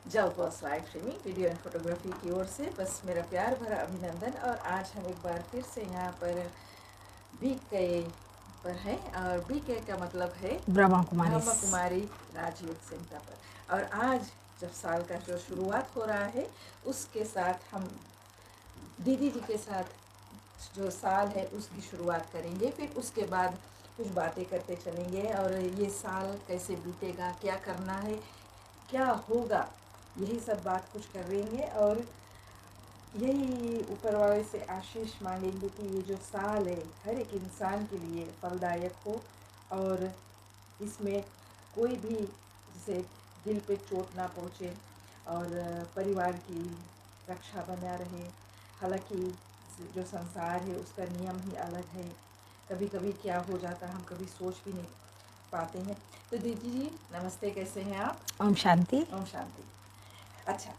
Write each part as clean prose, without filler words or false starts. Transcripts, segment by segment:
जलपोस्ट live streaming video and photography की ओर से बस मेरा प्यार भरा अभिनंदन। और आज हम एक बार फिर से यहाँ पर बीके पर हैं और बीके का मतलब है ब्रह्मा कुमारी राजयोग सेंटर पर। और आज जब साल का जो शुरुआत हो रहा है उसके साथ हम दीदी जी के साथ जो साल है उसकी शुरुआत करेंगे, फिर उसके बाद कुछ बातें करते चलेंगे और ये साल कैसे बीतेगा, क्या करना है, क्या होगा, यही सब बात कुछ करेंगे। और यही ऊपर वाले से आशीष मांगेंगे कि ये जो साल है हर एक इंसान के लिए फलदायक हो और इसमें कोई भी जैसे दिल पे चोट ना पहुँचे और परिवार की रक्षा बना रहे। हालांकि जो संसार है उसका नियम ही अलग है, कभी कभी क्या हो जाता है हम कभी सोच भी नहीं पाते हैं। तो दीदी जी नमस्ते, कैसे हैं आप? ओम शांति। ओम शांति। अच्छा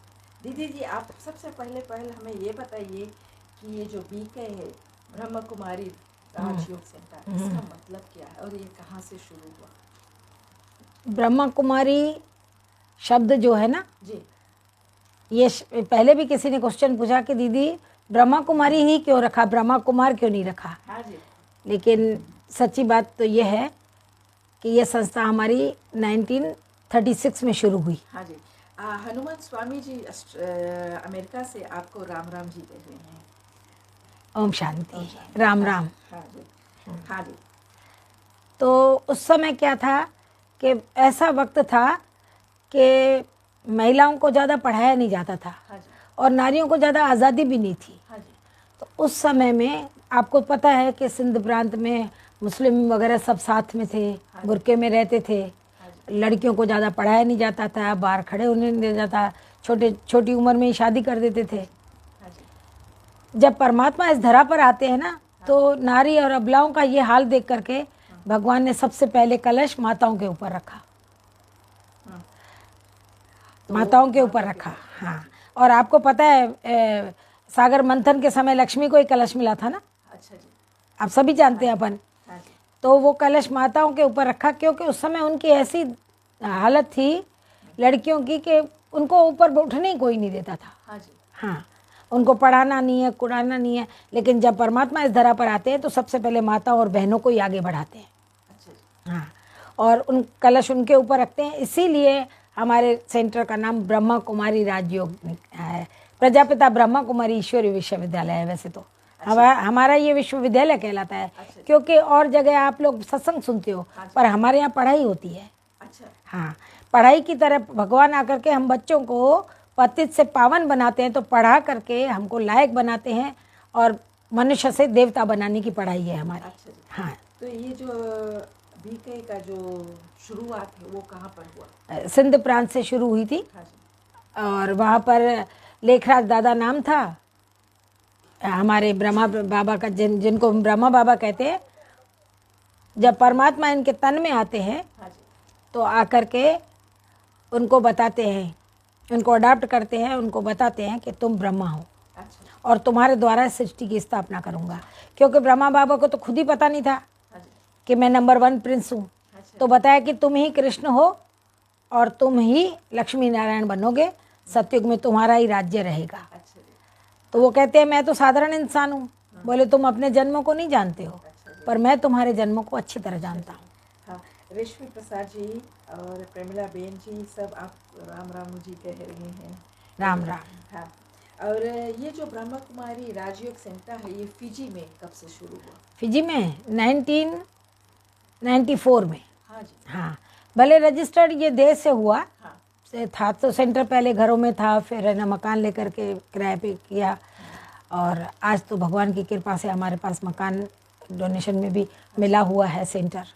दीदी जी, आप सबसे पहले हमें ये बताइए कि ये जो बीके है ब्रह्म कुमारी राजयोग सेंटर, इसका मतलब क्या है और ये कहाँ से शुरू हुआ? ब्रह्मा कुमारी शब्द जो है ना जी, ये पहले भी किसी ने क्वेश्चन पूछा कि दीदी ब्रह्मा कुमारी ही क्यों रखा, ब्रह्मा कुमार क्यों नहीं रखा। हाँ जी। लेकिन सच्ची बात तो ये है कि ये संस्था हमारी 1936 में शुरू हुई। हाँ जी। हनुमान स्वामी जी अमेरिका से आपको राम राम जी कह रहे हैं। ओम शांति, राम राम। हाँ जी, हाँ जी। तो उस समय क्या था कि ऐसा वक्त था कि महिलाओं को ज़्यादा पढ़ाया नहीं जाता था। हाँ जी। और नारियों को ज़्यादा आज़ादी भी नहीं थी। हाँ जी। तो उस समय में आपको पता है कि सिंध प्रांत में मुस्लिम वगैरह सब साथ में थे, बुरके में रहते थे। लड़कियों को ज़्यादा पढ़ाया नहीं जाता था, बाहर खड़े होने नहीं दिया जाता, छोटी उम्र में ही शादी कर देते थे। जब परमात्मा इस धरा पर आते हैं ना तो नारी और अबलाओं का ये हाल देख करके भगवान ने सबसे पहले कलश माताओं के ऊपर रखा, माताओं के ऊपर रखा। हाँ, और आपको पता है सागर मंथन के समय लक्ष्मी को ही कलश मिला था ना। अच्छा जी। आप सभी जानते हैं अपन। तो वो कलश माताओं के ऊपर रखा क्योंकि उस समय उनकी ऐसी हालत थी लड़कियों की कि उनको ऊपर उठने ही कोई नहीं देता था। हाँ जी। हाँ, उनको पढ़ाना नहीं है, कुड़ाना नहीं है। लेकिन जब परमात्मा इस धरा पर आते हैं तो सबसे पहले माता और बहनों को ही आगे बढ़ाते हैं। अच्छा जी। हाँ, और उन कलश उनके ऊपर रखते हैं। इसीलिए हमारे सेंटर का नाम ब्रह्मा कुमारी राजयोग है। प्रजापिता ब्रह्मा कुमारी ईश्वरीय विश्वविद्यालय है। वैसे तो हमारा ये विश्वविद्यालय कहलाता है क्योंकि और जगह आप लोग सत्संग सुनते हो, पर हमारे यहाँ पढ़ाई होती है। अच्छा। हाँ, पढ़ाई की तरफ भगवान आकर के हम बच्चों को पतित से पावन बनाते हैं, तो पढ़ा करके हमको लायक बनाते हैं और मनुष्य से देवता बनाने की पढ़ाई है हमारी। अच्छा जी। हाँ, तो ये जो बीके का जो शुरुआत है वो कहाँ पर हुआ? सिंध प्रांत से शुरू हुई थी। हाँ जी। और वहाँ पर लेखराज दादा नाम था हमारे ब्रह्मा बाबा का, जिनको हम ब्रह्मा बाबा कहते हैं। जब परमात्मा इनके तन में आते हैं तो आकर के उनको बताते हैं, उनको अडॉप्ट करते हैं, उनको बताते हैं कि तुम ब्रह्मा हो और तुम्हारे द्वारा सृष्टि की स्थापना करूँगा। क्योंकि ब्रह्मा बाबा को तो खुद ही पता नहीं था कि मैं नंबर 1 प्रिंस हूँ। तो बताया कि तुम ही कृष्ण हो और तुम ही लक्ष्मी नारायण बनोगे, सतयुग में तुम्हारा ही राज्य रहेगा। तो वो कहते हैं मैं तो साधारण इंसान हूँ। बोले तुम अपने जन्मों को नहीं जानते हो, पर मैं तुम्हारे जन्मों को अच्छी तरह जानता हूँ। हाँ, रेशमी प्रसाद जी और प्रेमिला बेन जी सब आप राम राम जी कह रहे हैं। राम राम। हाँ, और ये जो ब्रह्मा कुमारी राजयोग सेंटर है ये फिजी में कब से शुरू हुआ? फिजी में 1994 में। हाँ जी। हाँ, भले रजिस्टर्ड ये देश से हुआ। हाँ। से था तो सेंटर पहले घरों में था, फिर है ना मकान लेकर के किराए पे किया। और आज तो भगवान की कृपा से हमारे पास मकान डोनेशन में भी मिला हुआ है सेंटर।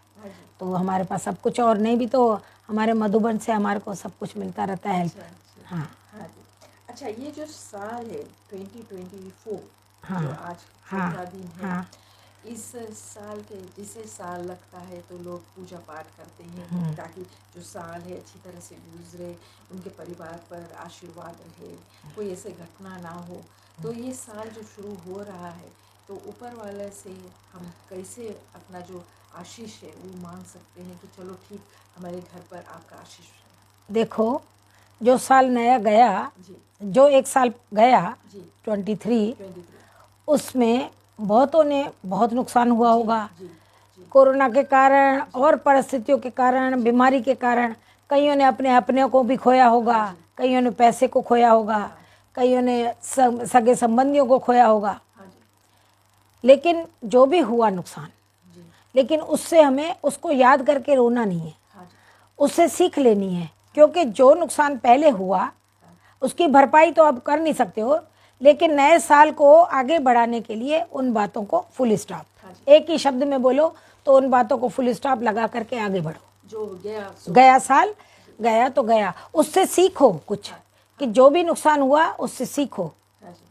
तो हमारे पास सब कुछ, और नहीं भी तो हमारे मधुबन से हमारे को सब कुछ मिलता रहता है। हाँ। हाँ जी। अच्छा, ये जो साल है 2024 हाँ। जो आज हाँ। दिन है। हाँ। इस साल के जिसे साल लगता है तो लोग पूजा पाठ करते हैं ताकि जो साल है अच्छी तरह से गुजरे, उनके परिवार पर आशीर्वाद रहे, कोई ऐसे घटना ना हो। तो ये साल जो शुरू हो रहा है तो ऊपर वाले से हम कैसे अपना जो आशीष है वो मांग सकते हैं कि चलो ठीक हमारे घर पर आपका आशीष है? देखो, जो साल नया गया, जी जो एक साल गया जी 23, 23 उसमें बहुतों ने बहुत नुकसान हुआ होगा। जी जी कोरोना के कारण और परिस्थितियों के कारण, बीमारी के कारण कईयों ने अपने अपने को भी खोया होगा, कईयों ने पैसे को खोया होगा, कईयों ने सगे संबंधियों को खोया होगा। हाँ जी लेकिन जो भी हुआ नुकसान, जी लेकिन उससे हमें उसको याद करके रोना नहीं है, हाँ जी उससे सीख लेनी है। क्योंकि जो नुकसान पहले हुआ उसकी भरपाई तो अब कर नहीं सकते हो, लेकिन नए साल को आगे बढ़ाने के लिए उन बातों को फुल स्टॉप, हाँ जी। एक ही शब्द में बोलो तो उन बातों को फुल स्टॉप लगा करके आगे बढ़ो। जो गया सो गया साल गया तो गया, उससे सीखो कुछ, कि जो भी नुकसान हुआ उससे सीखो। हाँ जी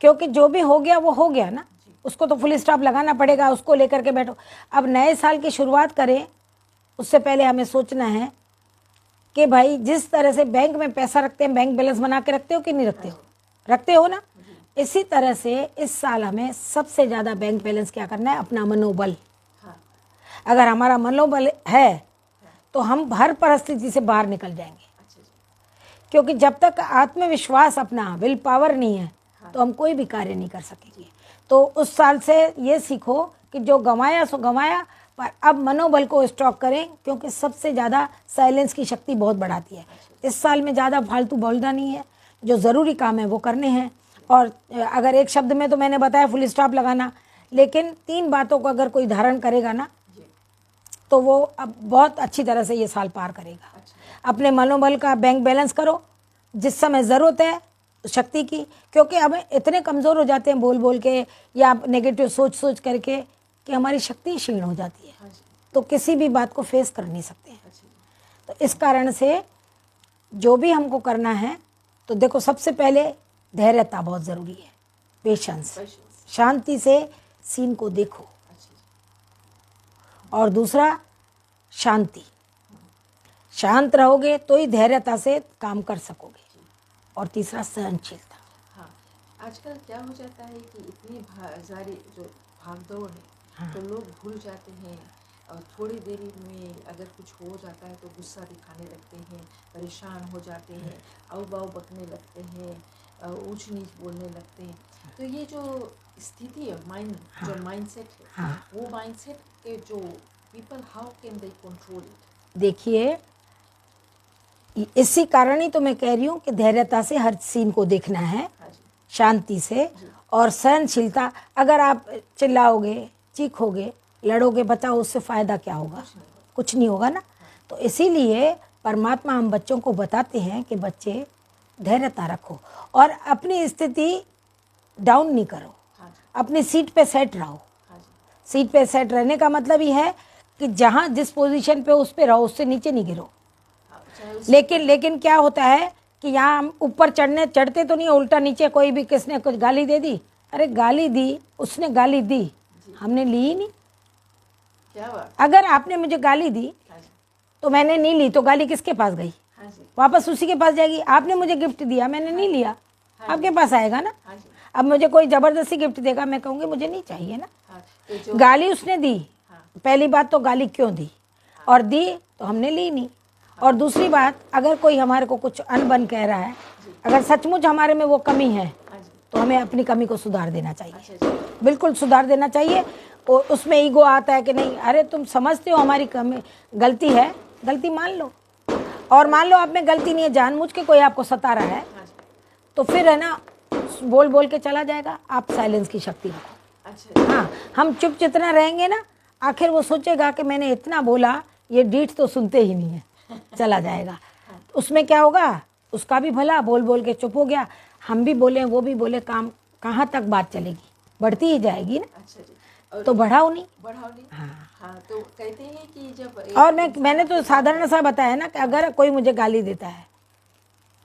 क्योंकि जो भी हो गया वो हो गया ना, उसको तो फुल स्टॉप लगाना पड़ेगा, उसको लेकर के बैठो। अब नए साल की शुरुआत करें उससे पहले हमें सोचना है कि भाई जिस तरह से बैंक में पैसा रखते हैं, बैंक बैलेंस बना के रखते हो कि नहीं रखते हो? रखते हो ना। इसी तरह से इस साल हमें सबसे ज़्यादा बैंक बैलेंस क्या करना है? अपना मनोबल। हाँ अगर हमारा मनोबल है तो हम हर परिस्थिति से बाहर निकल जाएंगे। अच्छा जी क्योंकि जब तक आत्मविश्वास, अपना विल पावर नहीं है तो हम कोई भी कार्य नहीं कर सकेंगे। तो उस साल से ये सीखो कि जो गंवाया सो गंवाया, पर अब मनोबल को स्टॉक करें, क्योंकि सबसे ज़्यादा साइलेंस की शक्ति बहुत बढ़ाती है। इस साल में ज़्यादा फालतू बोलना नहीं है, जो ज़रूरी काम है वो करने हैं। और अगर एक शब्द में तो मैंने बताया फुल स्टॉप लगाना, लेकिन 3 बातों को अगर कोई धारण करेगा ना जी तो वो अब बहुत अच्छी तरह से ये साल पार करेगा। अच्छा अपने मनोबल का बैंक बैलेंस करो जिस समय ज़रूरत है शक्ति की, क्योंकि अब इतने कमज़ोर हो जाते हैं बोल बोल के या नेगेटिव सोच सोच करके कि हमारी शक्ति क्षीण हो जाती है, हाँ जी तो किसी भी बात को फेस कर नहीं सकते हैं। अच्छा जी तो इस कारण से जो भी हमको करना है, तो देखो सबसे पहले धैर्यता बहुत ज़रूरी है, पेशेंस, पेशेंस शांति से सीन को देखो। अच्छा जी और दूसरा शांति, शांत रहोगे तो ही धैर्यता से काम कर सकोगे। और तीसरा सहनशीलता। हाँ आजकल क्या हो जाता है कि इतनी सारी जो भागदौड़ है तो लोग भूल जाते हैं, और थोड़ी देरी में अगर कुछ हो जाता है तो गुस्सा दिखाने लगते हैं, परेशान हो जाते हैं, अव बाव बकने लगते हैं, ऊंच नीच बोलने लगते हैं। तो ये जो स्थिति है माइंड, जो माइंडसेट है, वो माइंडसेट के जो people, how can they control it? देखिए इसी कारण ही तो मैं कह रही हूँ कि धैर्यता से हर सीन को देखना है, हाँ जी शांति से, और सहनशीलता। अगर आप चिल्लाओगे, चीखोगे, लड़ोगे, बताओ उससे फ़ायदा क्या होगा? कुछ नहीं होगा ना। तो इसीलिए परमात्मा हम बच्चों को बताते हैं कि बच्चे धैर्यता रखो और अपनी स्थिति डाउन नहीं करो, हाँ जी अपनी सीट पे सेट रहो। हाँ जी सीट पे सेट रहने का मतलब ही है कि जहाँ जिस पोजीशन पे उस पे रहो, उससे नीचे नहीं गिरो। हाँ, चाहे उस लेकिन क्या होता है कि यहाँ हम ऊपर चढ़ते तो नहीं, उल्टा नीचे कोई भी किसने कुछ गाली दे दी, अरे गाली दी, उसने गाली दी, हमने ली ही नहीं। क्या बात, अगर आपने मुझे गाली दी हाँ जी तो मैंने नहीं ली, तो गाली किसके पास गई? हाँ जी वापस उसी के पास जाएगी। आपने मुझे गिफ्ट दिया, मैंने नहीं लिया, आपके पास आएगा ना। हाँ जी अब मुझे कोई जबरदस्ती गिफ्ट देगा, मैं कहूँगी मुझे नहीं चाहिए ना। हाँ तो जो गाली उसने दी, हाँ पहली बात तो गाली क्यों दी, और दी तो हमने ली नहीं। और दूसरी बात, अगर कोई हमारे को कुछ अनबन कह रहा है, अगर सचमुच हमारे में वो कमी है हाँ जी तो हमें अपनी कमी को सुधार देना चाहिए, अच्छा जी बिल्कुल सुधार देना चाहिए। और उसमें ईगो आता है कि नहीं, अरे तुम समझते हो हमारी कमी, गलती है, गलती मान लो। और मान लो आप में गलती नहीं है, जानबूझ के कोई आपको सता रहा है, हाँ जी तो फिर है ना बोल बोल के चला जाएगा। आप साइलेंस की शक्ति रखो। अच्छा जी हाँ, हम चुप जितना रहेंगे ना, आखिर वो सोचेगा कि मैंने इतना बोला, ये डीठ तो सुनते ही नहीं है, चला जाएगा। उसमें क्या होगा, उसका भी भला, बोल बोल के चुप हो गया, हम भी बोले वो भी बोले, काम कहाँ तक बात चलेगी, बढ़ती ही जाएगी ना। अच्छा जी और तो बढ़ाओ नहीं। बढ़ाओ नहीं हाँ तो कहते हैं कि जब और मैंने तो साधारण सा बताया ना कि अगर कोई मुझे गाली देता है,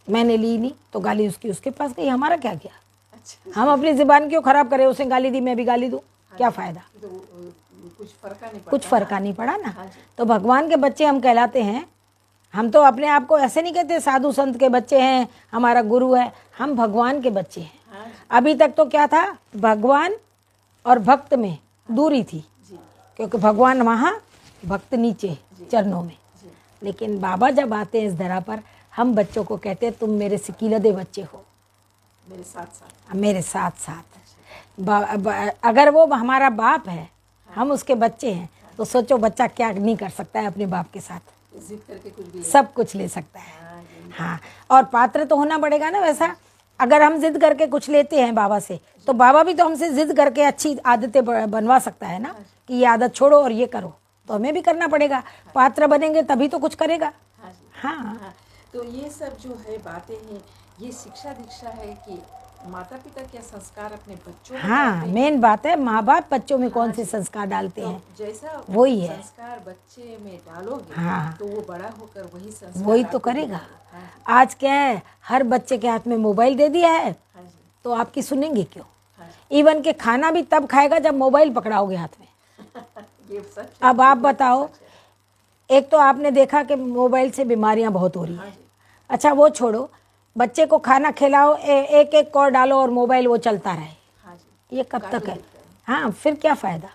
मैंने ली नहीं, तो गाली उसकी उसके पास गई, हमारा क्या गया? अच्छा हम अपनी ज़ुबान क्यों खराब करें? उसने गाली दी, मैं भी गाली दूँ, क्या फ़ायदा? तो कुछ फर्क नहीं पड़ता, कुछ फ़र्क नहीं पड़ा ना। हाँ जी तो भगवान के बच्चे हम कहलाते हैं। हम तो अपने आप को ऐसे नहीं कहते साधु संत के बच्चे हैं, हमारा गुरु है, हम भगवान के बच्चे हैं। हाँ जी अभी तक तो क्या था, भगवान और भक्त में दूरी थी, जी क्योंकि भगवान वहाँ, भक्त नीचे चरणों में। जी लेकिन बाबा जब आते हैं इस धरा पर, हम बच्चों को कहते हैं तुम मेरे सिकीलदे बच्चे हो, मेरे साथ साथ। मेरे साथ साथ। अगर वो हमारा बाप है, हम उसके बच्चे हैं, तो सोचो बच्चा क्या नहीं कर सकता है अपने बाप के साथ, जिद करके कुछ भी सब कुछ ले सकता है। हाँ, और पात्र तो होना पड़ेगा ना वैसा। अगर हम जिद करके कुछ लेते हैं बाबा से, तो बाबा भी तो हमसे जिद करके अच्छी आदतें बनवा सकता है ना, कि ये आदत छोड़ो और ये करो, तो हमें भी करना पड़ेगा। पात्र बनेंगे तभी तो कुछ करेगा। हाँ, तो ये सब जो है बातें हैं, ये शिक्षा दीक्षा है कि माता पिता क्या संस्कार अपने बच्चों में हाँ, मेन बात है माँ बाप बच्चों में कौन से संस्कार डालते हैं, जैसा वही है संस्कार बच्चे में डालोगे, हाँ, तो वो बड़ा होकर वही संस्कार वही तो करेगा। आज क्या है, हर बच्चे के हाथ में मोबाइल दे दिया है, तो आपकी सुनेंगे क्यों? इवन के खाना भी तब खाएगा जब मोबाइल पकड़ाओगे हाथ में। ये सच है। अब आप बताओ, एक तो आपने देखा कि मोबाइल से बीमारियां बहुत हो रही है। अच्छा वो छोड़ो, बच्चे को खाना खिलाओ, एक एक कौर डालो और मोबाइल वो चलता रहे, ये कब तक है? हाँ, फिर क्या फायदा?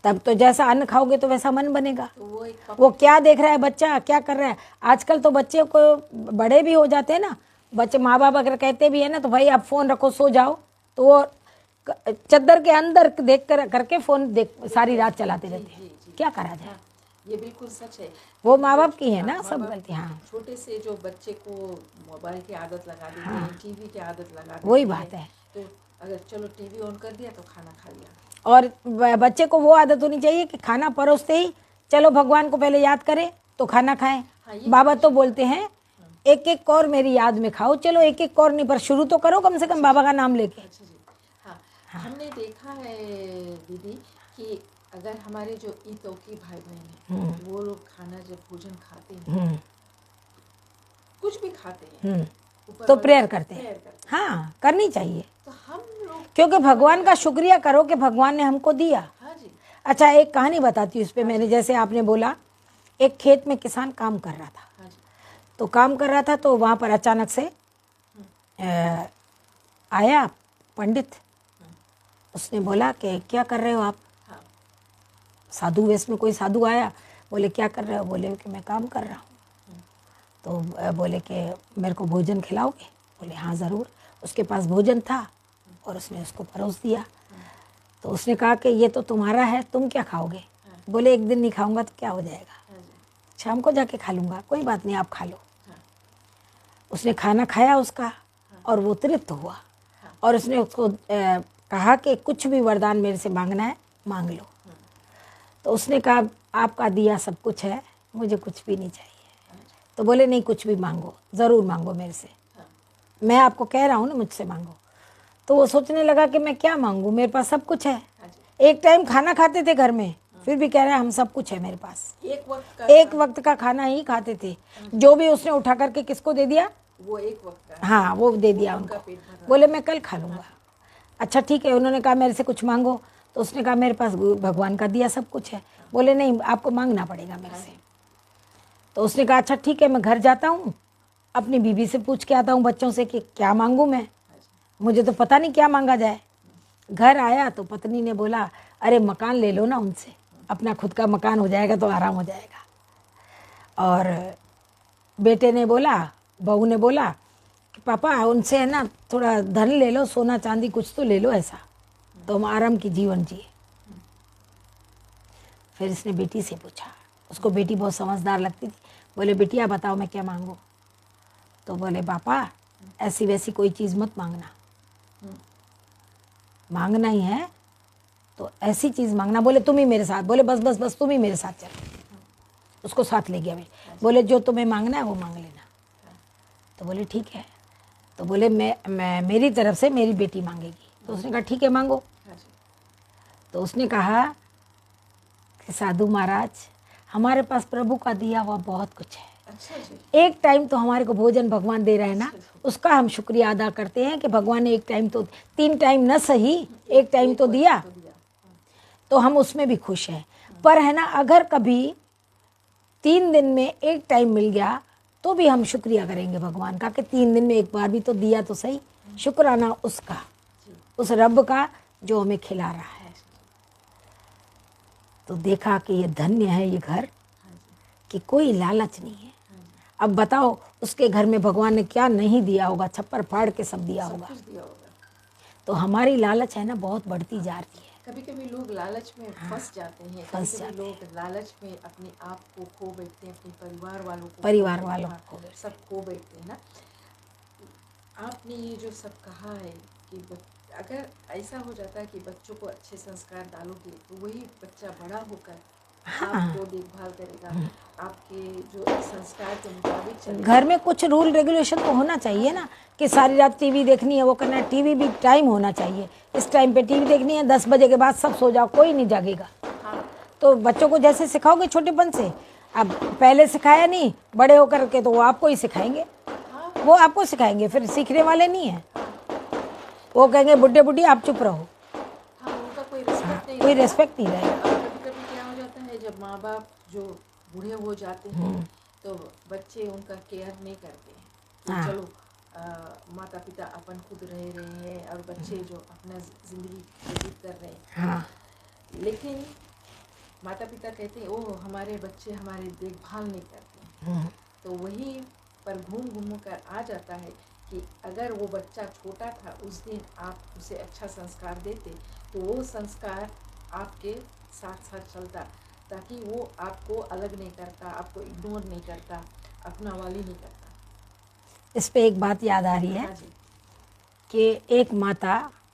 तब तो जैसा अन्न खाओगे तो वैसा मन बनेगा। तो वो क्या देख रहा है बच्चा, क्या कर रहा है? आजकल तो बच्चे को, बड़े भी हो जाते हैं ना बच्चे, माँ बाप अगर कहते भी है ना तो भाई आप फोन रखो सो जाओ, तो वो चद्दर के अंदर देख कर करके फोन देख सारी रात चलाते रहते हैं। क्या करा जाए? ये बिल्कुल सच है। वो माँ बाप की है ना सब गलती। हाँ, छोटे से जो बच्चे को मोबाइल की आदत लगा देते हैं, टीवी की आदत लगा देते हैं, वही बात है। तो अगर चलो टीवी ऑन कर दिया तो खाना खा लिया। और बच्चे को वो आदत होनी चाहिए कि खाना परोसते ही चलो भगवान को पहले याद करें तो खाना खाएं। बाबा तो बोलते हैं एक एक कौर मेरी याद में खाओ, चलो एक एक कौर नहीं पर शुरू तो करो कम से कम बाबा का नाम लेके। हाँ, हमने देखा है दीदी कि अगर हमारे जो ईतौकी भाई बहन हैं, वो लोग खाना जब भोजन खाते हैं, कुछ भी खाते हैं, तो प्रेयर करते हैं। हाँ, करनी चाहिए। तो हम लोग क्योंकि भगवान का शुक्रिया करो कि भगवान ने हमको दिया। हाँ जी। अच्छा, एक कहानी बताती हूँ इस पे। मैंने, जैसे आपने बोला, एक खेत में किसान काम कर रहा था। हाँ जी। तो काम कर रहा था तो वहाँ पर अचानक से आया पंडित। उसने बोला कि क्या कर रहे हो आप? साधु वेश में कोई साधु आया। बोले क्या कर रहे हो? बोले कि मैं काम कर रहा हूँ। तो बोले कि मेरे को भोजन खिलाओगे? बोले हाँ ज़रूर। उसके पास भोजन था और उसने उसको परोस दिया। तो उसने कहा कि ये तो तुम्हारा है, तुम क्या खाओगे? बोले एक दिन नहीं खाऊंगा तो क्या हो जाएगा, शाम को जाके खा लूँगा, कोई बात नहीं आप खा लो। उसने खाना खाया उसका और वो तृप्त हुआ और उसने उसको कहा कि कुछ भी वरदान मेरे से मांगना है मांग लो। तो उसने कहा आपका दिया सब कुछ है, मुझे कुछ भी नहीं चाहिए। तो बोले नहीं कुछ भी मांगो, ज़रूर मांगो मेरे से, मैं आपको कह रहा हूँ ना मुझसे मांगो। तो वो सोचने लगा कि मैं क्या मांगूँ, मेरे पास सब कुछ है। एक टाइम खाना खाते थे घर में, फिर भी कह रहे हैं हम सब कुछ है मेरे पास। एक वक्त का खाना ही खाते थे, जो भी उसने उठा करके किसको दे दिया? वो एक वक्त का। हाँ, वो दे दिया उनको। बोले मैं कल खा लूँगा। अच्छा ठीक है, उन्होंने कहा मेरे से कुछ मांगो। तो उसने कहा मेरे पास भगवान का दिया सब कुछ है। बोले नहीं आपको मांगना पड़ेगा मेरे से। तो उसने कहा अच्छा ठीक है, मैं घर जाता हूँ, अपनी बीवी से पूछ के आता हूँ, बच्चों से कि क्या मांगूँ मैं, मुझे तो पता नहीं क्या मांगा जाए। घर आया तो पत्नी ने बोला अरे मकान ले लो ना उनसे, अपना खुद का मकान हो जाएगा तो आराम हो जाएगा। और बेटे ने बोला, बहू ने बोला कि पापा उनसे है ना थोड़ा धन ले लो, सोना चांदी कुछ तो ले लो ऐसा, तो हम आराम की जीवन जिए। फिर इसने बेटी से पूछा, उसको बेटी बहुत समझदार लगती थी। बोले बेटिया बताओ मैं क्या मांगूँ? तो बोले पापा ऐसी वैसी कोई चीज़ मत मांगना, मांगना ही है तो ऐसी चीज़ मांगना। बोले तुम ही मेरे साथ। बोले बस बस बस तुम ही मेरे साथ चलो। उसको साथ ले गया। बोले जो तुम्हें मांगना है वो मांग लेना। तो बोले ठीक है। तो बोले मैं मेरी तरफ से मेरी बेटी मांगेगी। तो उसने कहा ठीक है मांगो। तो उसने कहा कि साधु महाराज हमारे पास प्रभु का दिया हुआ बहुत कुछ है। एक टाइम तो हमारे को भोजन भगवान दे रहे हैं ना, उसका हम शुक्रिया अदा करते हैं कि भगवान ने एक टाइम तो, 3 टाइम न सही एक टाइम तो दिया, तो हम उसमें भी खुश हैं। पर है ना अगर कभी 3 दिन में एक टाइम मिल गया तो भी हम शुक्रिया करेंगे भगवान का कि 3 दिन में एक बार भी तो दिया तो सही। शुक्राना उसका, उस रब का जो हमें खिला रहा है। तो देखा कि ये धन्य है ये घर कि कोई लालच नहीं है। अब बताओ उसके घर में भगवान ने क्या नहीं दिया होगा, छप्पर फाड़ के सब दिया होगा। कुछ दिया होगा। तो हमारी लालच है ना बहुत बढ़ती जा रही है। कभी कभी लोग लालच में फंस जाते हैं, फंस कभी कभी जाते लोग लालच में अपने आप को खो बैठते हैं, अपने परिवार वालों को परिवार खो वालों बैठते हैं, को खो बैठते सब खो बैठते हैं ना। आपने ये जो सब कहा है कि अगर ऐसा हो जाता है कि बच्चों को अच्छे संस्कार डालोगे तो वही बच्चा बड़ा होकर आपको देखभाल करेगा, आपके जो संस्कार के मुताबिक चलेगा। घर में कुछ रूल रेगुलेशन तो होना चाहिए ना, कि सारी रात टीवी देखनी है, वो करना है। टीवी भी टाइम होना चाहिए, इस टाइम पे टीवी देखनी है, 10 बजे के बाद सब सो जाओ, कोई नहीं जागेगा। हाँ। तो बच्चों को जैसे सिखाओगे छोटेपन से, अब पहले सिखाया नहीं, बड़े होकर के तो वो आपको ही सिखाएंगे। हाँ। वो आपको सिखाएंगे, फिर सीखने वाले नहीं है। वो कहेंगे बुढ़े बुढ़ी आप चुप रहो। हाँ, उनका कोई रिस्पेक्ट नहीं, कोई रेस्पेक्ट नहीं रहेगा। कभी कभी क्या हो जाता है, जब माँ बाप जो बूढ़े हो जाते हैं तो बच्चे उनका केयर नहीं करते हैं। तो हाँ। चलो माता पिता अपन खुद रह रहे हैं और बच्चे जो अपना जिंदगी व्यतीत कर रहे हैं। हाँ। लेकिन माता पिता कहते हैं ओह हमारे बच्चे हमारी देखभाल नहीं करते हैं। तो वही पर घूम घूम कर आ जाता है कि अगर वो बच्चा छोटा था उस दिन आप उसे अच्छा संस्कार देते तो वो संस्कार आपके साथ साथ चलता, ताकि वो आपको अलग नहीं करता, आपको इग्नोर नहीं करता, अपना वाली नहीं करता। इस पे एक बात याद आ रही है। हाँ जी। कि एक माता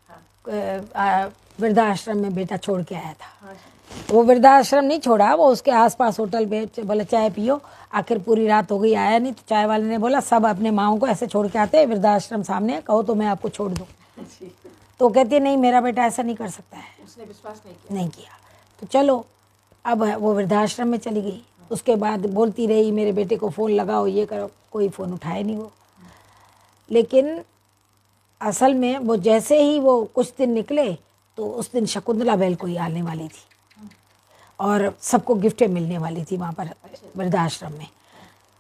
हाँ। वृद्धाश्रम में बेटा छोड़ के आया था। हाँ जी। वो वृद्धाश्रम नहीं छोड़ा, वो उसके आसपास होटल पे बोले चाय पियो। आखिर पूरी रात हो गई, आया नहीं, तो चाय वाले ने बोला सब अपने माओ को ऐसे छोड़ के आते हैं, वृद्धाश्रम सामने, कहो तो मैं आपको छोड़ दूँ। जी। तो कहती है नहीं, मेरा बेटा ऐसा नहीं कर सकता है। उसने विश्वास नहीं किया। तो चलो, अब वो वृद्धाश्रम में चली गई। उसके बाद बोलती रही मेरे बेटे को फ़ोन लगाओ, ये करो, कोई फ़ोन उठाए नहीं वो। लेकिन असल में वो जैसे ही वो कुछ दिन निकले तो उस दिन शकुंतला बहल कोई आने वाली थी और सबको गिफ्टें मिलने वाली थी वहाँ पर वृद्धाश्रम में।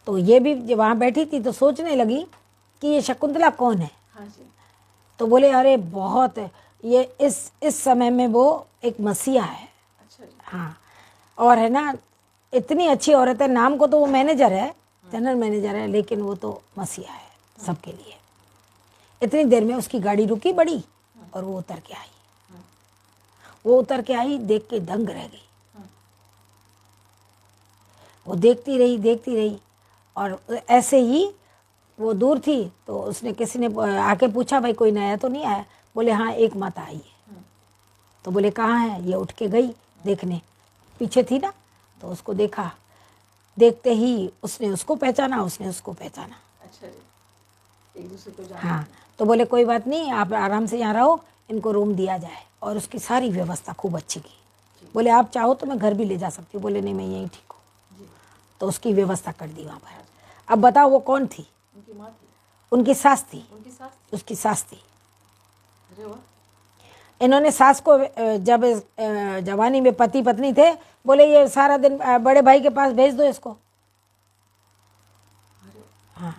तो ये भी जब वहाँ बैठी थी तो सोचने लगी कि ये शकुंतला कौन है। हाँ जी। तो बोले अरे बहुत, ये इस समय में वो एक मसीहा है। अच्छा जी। हाँ, और है ना इतनी अच्छी औरत है, नाम को तो वो मैनेजर है, जनरल मैनेजर है, लेकिन वो तो मसीहा है सबके लिए। इतनी देर में उसकी गाड़ी रुकी बड़ी और वो उतर के आई। वो उतर के आई, देख के दंग रह गई। वो देखती रही और ऐसे ही वो दूर थी तो उसने किसी ने आके पूछा भाई कोई नया तो नहीं आया। बोले हाँ एक माता आई है। तो बोले कहाँ है, ये उठ के गई देखने, पीछे थी ना, तो उसको देखा। देखते ही उसने उसको पहचाना, उसने उसको पहचाना। अच्छा जी, एक दूसरे को जानते हाँ, हैं। तो बोले कोई बात नहीं, आप आराम से यहाँ रहो, इनको रूम दिया जाए। और उसकी सारी व्यवस्था खूब अच्छी की। बोले आप चाहो तो मैं घर भी ले जा सकती हूँ। बोले नहीं मैं यहीं ठीक हूँ। जी। तो उसकी व्यवस्था कर दी वहाँ पर। अब बताओ वो कौन थी? उनकी माँ थी। उनकी सास थी। उनकी सास थी। उसकी सास थी। अरे वाह। इन्होंने सास को जब जवानी में पति पत्नी थे, बोले ये सारा दिन बड़े भाई के पास भेज दो इसको। हाँ,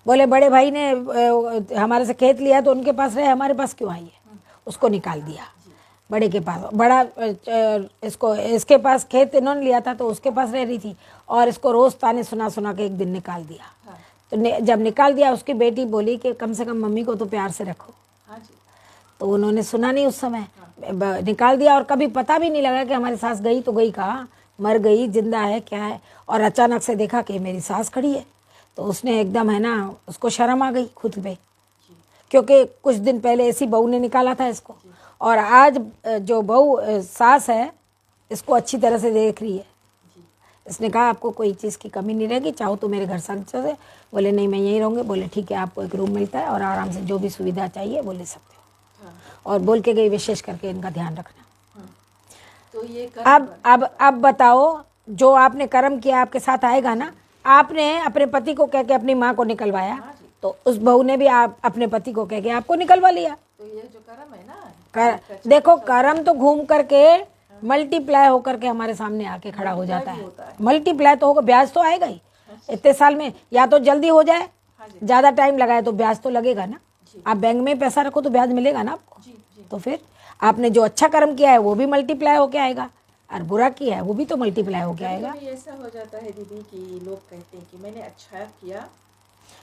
बोले बड़े भाई ने हमारे से खेत लिया तो उनके पास रहे, हमारे पास क्यों आई है। उसको निकाल दिया बड़े के पास। बड़ा इसके पास खेत इन्होंने लिया था तो उसके पास रह रही थी, और इसको रोज ताने सुना के एक दिन निकाल दिया। हाँ। तो जब निकाल दिया, उसकी बेटी बोली कि कम से कम मम्मी को तो प्यार से रखो। हाँ जी। तो उन्होंने सुना नहीं उस समय, निकाल दिया। और कभी पता भी नहीं लगा कि हमारी सास गई तो गई कहाँ, मर गई, जिंदा है, क्या है। और अचानक से देखा कि मेरी सास खड़ी है, तो उसने एकदम है ना, उसको शर्म आ गई खुद पे, क्योंकि कुछ दिन पहले ऐसी बहू ने निकाला था इसको। और आज जो बहू सास है इसको अच्छी तरह से देख रही है। इसने कहा आपको कोई चीज़ की कमी नहीं रहेगी, चाहो तो मेरे घर संग से। बोले नहीं मैं यहीं रहूँगे। बोले ठीक है, आपको एक रूम मिलता है और आराम से जो भी सुविधा चाहिए वो ले सकते हो। और बोल के गई विशेष करके इनका ध्यान रखना। तो ये अब बताओ, जो आपने कर्म किया आपके साथ आएगा ना। आपने अपने पति को कह के अपनी माँ को निकलवाया, तो उस बहू ने भी आप अपने पति को कह के आपको निकलवा लिया। तो ये जो कर्म है ना, देखो कर्म तो घूम करके मल्टीप्लाई होकर के हमारे सामने आके खड़ा हो जाता है। मल्टीप्लाई तो होगा, ब्याज तो आएगा ही। इतने साल में या तो जल्दी हो जाए, ज्यादा टाइम लगाए तो ब्याज तो लगेगा ना। आप बैंक में पैसा रखो तो ब्याज मिलेगा ना आपको। तो फिर आपने जो अच्छा कर्म किया है वो भी मल्टीप्लाई होके आएगा। और बुरा किया है वो भी तो मल्टीप्लाई हो के आएगा। कभी ऐसा हो जाता है दीदी कि लोग कहते हैं कि मैंने अच्छा किया,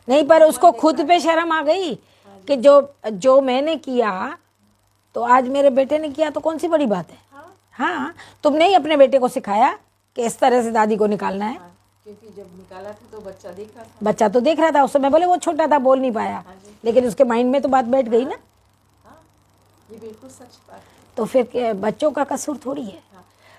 नहीं, पर उसको खुद पे शर्म आ गई कि जो मैंने किया तो आज मेरे बेटे ने किया तो कौन सी बड़ी बात है। हाँ, तुमने ही अपने बेटे को सिखाया कि इस तरह से दादी को निकालना है। क्योंकि जब निकाला था तो बच्चा देख रहा था। बच्चा तो देख रहा था, उस समय भले वो छोटा था, बोल नहीं पाया, लेकिन उसके माइंड में तो बात बैठ गई ना। ये बिल्कुल सच बात है। तो फिर बच्चों का कसूर थोड़ी है।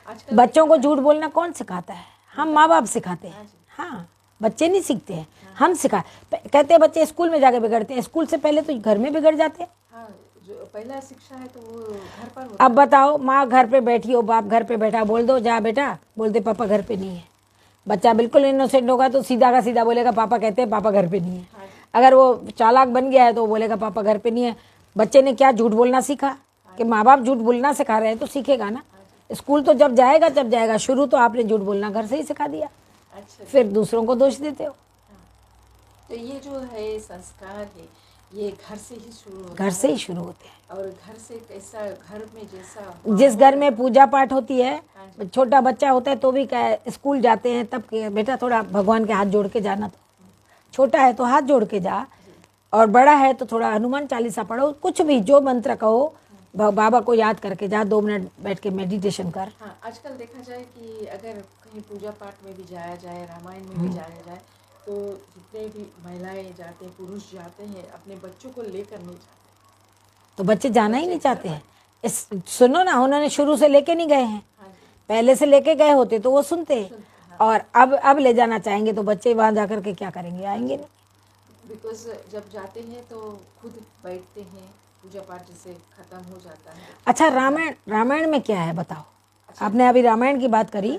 आजकल बच्चों को झूठ बोलना कौन सिखाता है? हम माँ बाप सिखाते हैं। हाँ, बच्चे नहीं सीखते हैं, हम कहते हैं बच्चे स्कूल में जाके बिगड़ते हैं। स्कूल से पहले तो घर में बिगड़ जाते हैं। हाँ, जो पहला शिक्षा है तो वो घर पर होता अब बताओ, माँ घर पे बैठी हो, बाप घर पे बैठा, बोल दो जा बेटा, बोलते पापा घर पे नहीं है। बच्चा बिल्कुल इनोसेंट होगा तो सीधा का सीधा बोलेगा पापा कहते हैं पापा घर पे नहीं है। अगर वो चालाक बन गया है तो बोलेगा पापा घर पे नहीं है। बच्चे ने क्या झूठ बोलना सीखा कि माँ बाप झूठ बोलना सिखा रहे हैं तो सीखेगा ना। स्कूल तो जब जाएगा, शुरू तो आपने झूठ बोलना घर से ही सिखा दिया। अच्छा, फिर दूसरों को दोष देते हो। तो ये जो है संस्कार है ये घर से ही शुरू होता घर से ही शुरू होते हैं। और घर से कैसा, घर में जैसा, जिस घर में पूजा पाठ होती है, छोटा बच्चा होता है तो भी स्कूल जाते हैं तब बेटा थोड़ा भगवान के हाथ जोड़ के जाना। तो छोटा है तो हाथ जोड़ के जा, और बड़ा है तो थोड़ा हनुमान चालीसा पढ़ो, कुछ भी जो मंत्र कहो बाबा को याद करके जा, 2 मिनट बैठ के मेडिटेशन कर। हाँ, आजकल देखा जाए कि अगर कहीं पूजा पाठ में भी जाया जाए, रामायण में भी जाया जाए, तो जितने भी महिलाएं जाते हैं, पुरुष जाते हैं, अपने बच्चों को लेकर नहीं जाते। तो बच्चे जाना ही नहीं चाहते हैं। सुनो ना, उन्होंने शुरू से लेके नहीं गए हैं। पहले से लेके गए होते तो वो सुनते, और अब ले जाना चाहेंगे तो बच्चे वहां जाकर के क्या करेंगे? आएंगे नहीं। बिकॉज जब जाते हैं तो खुद बैठते हैं, पूजा पाठ जैसे खत्म हो जाता है। अच्छा, रामायण में क्या है बताओ? आपने अभी रामायण की बात करी,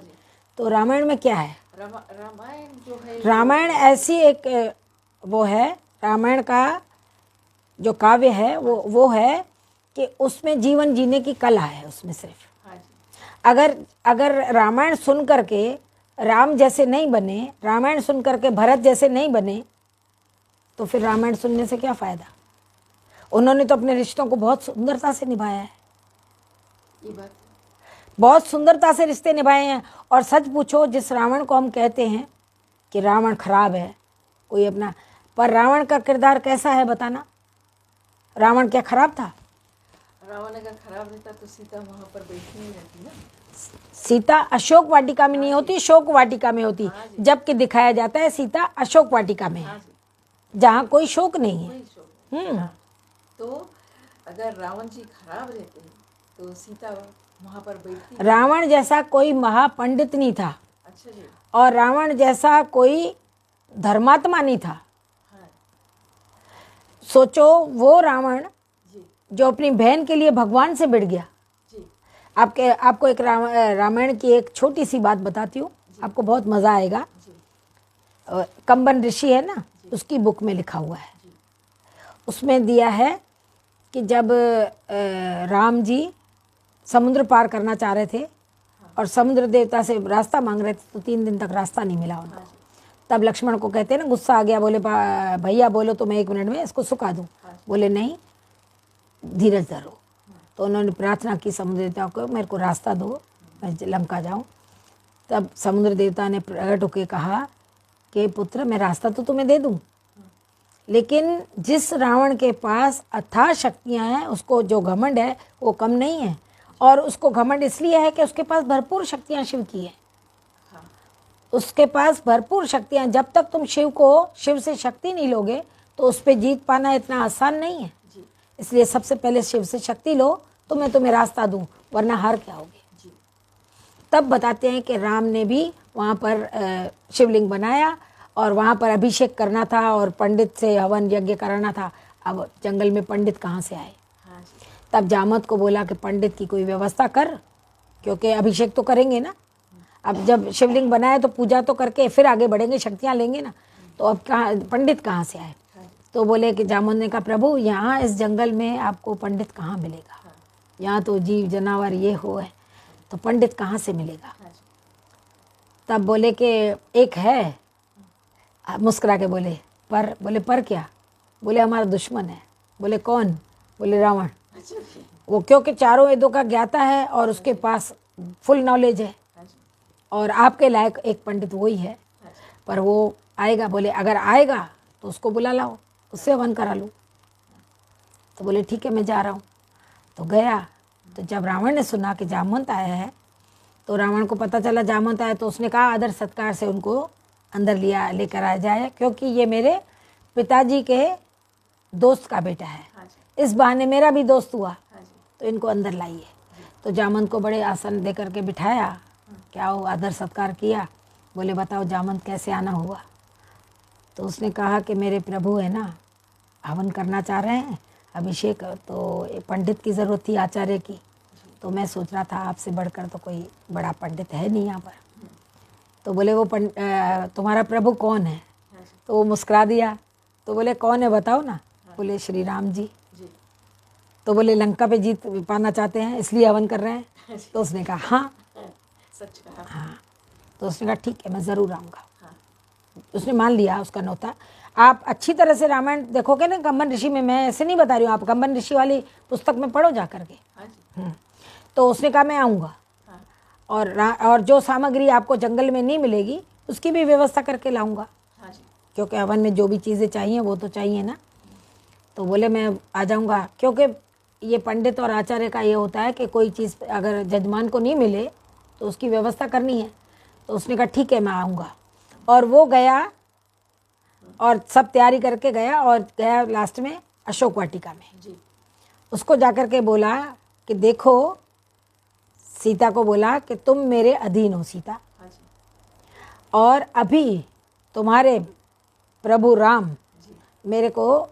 तो रामायण में क्या है? रामायण जो है, रामायण ऐसी एक वो है, रामायण का जो काव्य है वो है कि उसमें जीवन जीने की कला है उसमें सिर्फ। अगर रामायण सुन करके राम जैसे नहीं बने, रामायण सुन करके भरत जैसे नहीं बने, तो फिर रामायण सुनने से क्या फायदा? उन्होंने तो अपने रिश्तों को बहुत सुंदरता से निभाया है। ये बात बहुत सुंदरता से रिश्ते निभाए हैं। और सच पूछो, जिस रावण को हम कहते हैं कि रावण खराब है, कोई अपना, पर रावण का किरदार कैसा है बताना? रावण क्या खराब था? रावण अगर खराब रहता तो सीता वहां पर बैठी नहीं रहती ना। सीता अशोक वाटिका में नहीं होती, शोक वाटिका में होती। जबकि दिखाया जाता है सीता अशोक वाटिका में है, जहाँ कोई शोक नहीं है। तो अगर रावण जी खराब रहते तो सीता वहां पर बैठती। रावण जैसा कोई महापंडित नहीं था। अच्छा जी। और रावण जैसा कोई धर्मात्मा नहीं था। सोचो, वो रावण जो अपनी बहन के लिए भगवान से भिड़ गया। आपको एक रामायण की एक छोटी सी बात बताती हूँ, आपको बहुत मजा आएगा। कंबन ऋषि है ना, उसकी बुक में लिखा हुआ है, उसमें दिया है कि जब राम जी समुद्र पार करना चाह रहे थे और समुद्र देवता से रास्ता मांग रहे थे, तो 3 दिन तक रास्ता नहीं मिला उनको। तब लक्ष्मण को कहते हैं ना, गुस्सा आ गया, बोले भैया बोलो तो मैं 1 मिनट में इसको सुखा दूं। बोले नहीं, धीरज धरो। तो उन्होंने प्रार्थना की समुद्र देवता को, मेरे को रास्ता दो, मैं लंका जाऊं। तब समुद्र देवता ने प्रकट होकर कहा कि पुत्र, मैं रास्ता तो तुम्हें दे दूं, लेकिन जिस रावण के पास अथाह शक्तियां हैं, उसको जो घमंड है वो कम नहीं है। और उसको घमंड इसलिए है कि उसके पास भरपूर शक्तियां शिव की है। उसके पास भरपूर शक्तियां, जब तक तुम शिव से शक्ति नहीं लोगे तो उस पर जीत पाना इतना आसान नहीं है। इसलिए सबसे पहले शिव से शक्ति लो तो मैं तुम्हें रास्ता दूं, वरना हार क्या होगे। तब बताते हैं कि राम ने भी वहाँ पर शिवलिंग बनाया और वहाँ पर अभिषेक करना था और पंडित से हवन यज्ञ कराना था। अब जंगल में पंडित कहाँ से आए? तब जामत को बोला कि पंडित की कोई व्यवस्था कर, क्योंकि अभिषेक तो करेंगे ना। अब जब शिवलिंग बनाए तो पूजा तो करके फिर आगे बढ़ेंगे, शक्तियाँ लेंगे ना। तो अब पंडित कहाँ से आए? तो बोले कि जामुन ने कहा, प्रभु यहाँ इस जंगल में आपको पंडित कहाँ मिलेगा? यहाँ तो जीव जानवर ये हो है, तो पंडित कहाँ से मिलेगा? तब बोले कि एक है, मुस्कुरा के बोले पर क्या? बोले हमारा दुश्मन है। बोले कौन? बोले रावण। वो क्योंकि चारों वेदों का ज्ञाता है और उसके पास फुल नॉलेज है हाँ जी, और आपके लायक एक पंडित वही है, हाँ जी, पर वो आएगा। बोले अगर आएगा तो उसको बुला लाओ, उससे हवन करा लूँ। तो बोले ठीक है मैं जा रहा हूँ। तो गया। तो जब रावण ने सुना कि जामवंत आया है, तो रावण को पता चला जामवंत आया, तो उसने कहा आदर सत्कार से उनको अंदर लेकर आ जाए, क्योंकि ये मेरे पिताजी के दोस्त का बेटा है, हाँ जी, इस बहाने मेरा भी दोस्त हुआ, हाँ जी, तो इनको अंदर लाइए। तो जामवंत को बड़े आसन दे करके बिठाया, क्या हो आदर सत्कार किया। बोले बताओ जामवंत कैसे आना हुआ। तो उसने कहा कि मेरे प्रभु है ना, हवन करना चाह रहे हैं, अभिषेक, तो एक पंडित की ज़रूरत थी, आचार्य की। तो मैं सोच रहा था आपसे बढ़कर तो कोई बड़ा पंडित है नहीं यहाँ पर। तो बोले वो तुम्हारा प्रभु कौन है। हाँ जी, तो वो मुस्कुरा दिया। तो बोले कौन है बताओ ना। बोले श्री राम जी। जी, तो बोले लंका पे जीत पाना चाहते हैं इसलिए हवन कर रहे हैं। हाँ जी, तो उसने कहा हाँ। हाँ, सच कहा। हाँ। तो उसने कहा ठीक है मैं ज़रूर आऊँगा। हाँ, उसने मान लिया उसका न्योता। आप अच्छी तरह से रामायण देखोगे ना कंबन ऋषि में, मैं ऐसे नहीं बता रही हूँ, आप कंबन ऋषि वाली पुस्तक में पढ़ो जा करके। हाँ जी, तो उसने कहा मैं आऊँगा, हाँ, और जो सामग्री आपको जंगल में नहीं मिलेगी उसकी भी व्यवस्था करके लाऊंगा, हाँ जी, क्योंकि हवन में जो भी चीज़ें चाहिए वो तो चाहिए ना। तो बोले मैं आ जाऊँगा, क्योंकि ये पंडित और आचार्य का ये होता है कि कोई चीज़ अगर जजमान को नहीं मिले तो उसकी व्यवस्था करनी है। तो उसने कहा ठीक है मैं आऊँगा। और वो गया और सब तैयारी करके गया, और गया लास्ट में अशोक वाटिका में। जी, उसको जाकर के बोला कि देखो, सीता को बोला कि तुम मेरे अधीन हो सीता, हाँ जी, और अभी तुम्हारे प्रभु राम जी, मेरे को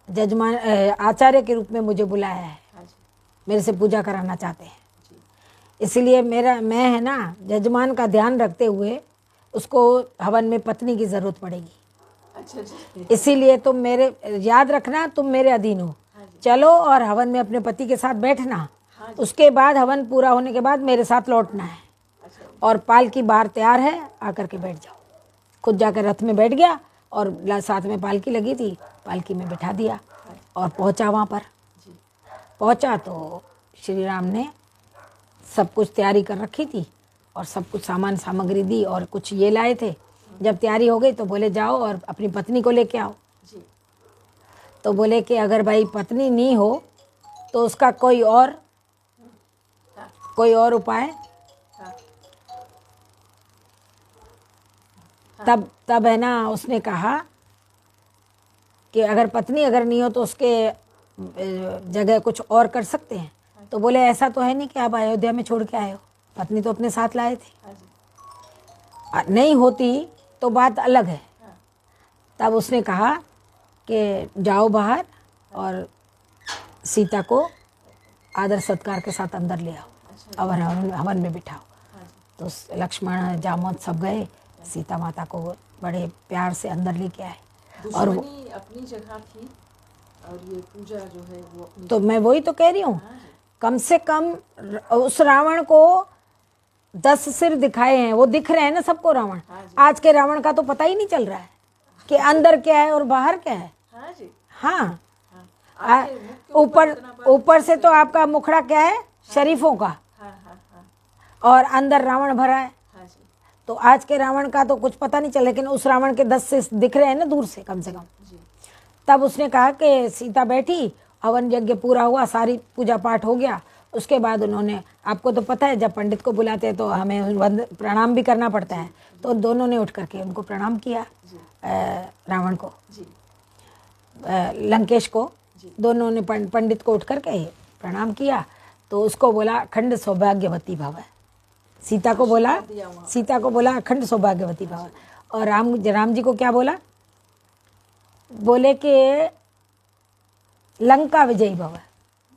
जजमान आचार्य के रूप में मुझे बुलाया है, हाँ जी, मेरे से पूजा कराना चाहते हैं। जी, इसलिए मैं है ना जजमान का ध्यान रखते हुए उसको हवन में पत्नी की ज़रूरत पड़ेगी, अच्छा जी, इसीलिए तुम मेरे याद रखना तुम मेरे अधीन हो। हाँ जी, चलो और हवन में अपने पति के साथ बैठना, हाँ जी, उसके बाद हवन पूरा होने के बाद मेरे साथ लौटना है। अच्छा, और पालकी बाहर तैयार है, आकर के बैठ जाओ। खुद जाकर रथ में बैठ गया और साथ में पालकी लगी थी, पालकी में बिठा दिया और पहुंचा वहाँ पर। जी, पहुंचा तो श्री राम ने सब कुछ तैयारी कर रखी थी और सब कुछ सामान सामग्री दी, और कुछ ये लाए थे। जब तैयारी हो गई तो बोले जाओ और अपनी पत्नी को लेके आओ। जी, तो बोले कि अगर भाई पत्नी नहीं हो तो उसका कोई और उपाय। हाँ, तब है ना उसने कहा कि अगर पत्नी अगर नहीं हो तो उसके जगह कुछ और कर सकते हैं। तो बोले ऐसा तो है नहीं कि आप अयोध्या में छोड़ के आए हो, पत्नी तो अपने साथ लाए थे, हाँ जी, नहीं होती तो बात अलग है। हाँ, तब उसने कहा कि जाओ बाहर और सीता को आदर सत्कार के साथ अंदर ले आओ, अच्छा, और हवन में बिठाओ। हाँ जी, तो लक्ष्मण जामवंत सब गए, सीता माता को बड़े प्यार से अंदर लेके आए। और दुश्मनी अपनी जगह थी और ये पूजा जो है वो अपनी तो मैं वही तो कह रही हूँ, हाँ जी, कम से कम उस रावण को 10 सिर दिखाए हैं, वो दिख रहे हैं ना सबको रावण। हाँ जी, आज के रावण का तो पता ही नहीं चल रहा है कि अंदर क्या है और बाहर क्या है। हाँ जी, हाँ, हाँ, आपके मुख के ऊपर इतना बड़ा- ऊपर से तो आपका मुखड़ा क्या है, शरीफों का, हाँ, हाँ, हाँ, और अंदर रावण भरा है। हाँ जी, तो आज के रावण का तो कुछ पता नहीं चला, लेकिन उस रावण के 10 से दिख रहे हैं ना दूर से कम से कम। जी, तब उसने कहा कि सीता बैठी, हवन यज्ञ पूरा हुआ, सारी पूजा पाठ हो गया। उसके बाद उन्होंने, आपको तो पता है जब पंडित को बुलाते हैं तो हमें प्रणाम भी करना पड़ता है, तो दोनों ने उठ करके उनको प्रणाम किया, जी, रावण को, जी, लंकेश को। जी, दोनों ने पंडित को उठ करके प्रणाम किया। तो उसको बोला अखंड सौभाग्यवती भव। सीता को बोला, दिया वहाँ। सीता को बोला अखंड सौभाग्यवती भव। और राम जी को क्या बोला, बोले कि लंका विजयी भव,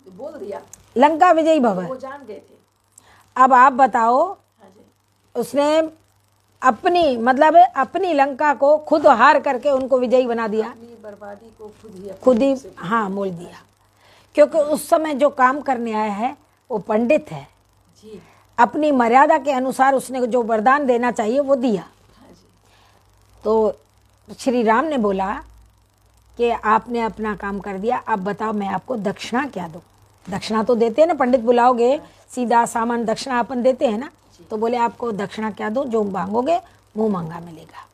तो बोल दिया, लंका विजयी भव। वो जान गए थे। अब आप बताओ, हाँ जी, उसने अपनी मतलब अपनी लंका को खुद हार करके उनको विजयी बना दिया, अपनी बर्बादी को खुद ही हाँ मोल दिया। क्योंकि उस समय जो काम करने आया है वो पंडित है, जी, अपनी मर्यादा के अनुसार उसने जो वरदान देना चाहिए वो दिया। हाँ जी, तो श्री राम ने बोला कि आपने अपना काम कर दिया, अब बताओ मैं आपको दक्षिणा क्या दूं। दक्षिणा तो देते हैं ना, पंडित बुलाओगे सीधा सामान दक्षिणा अपन देते हैं ना, तो बोले आपको दक्षिणा क्या दो, जो मांगोगे मुंह मांगा मिलेगा।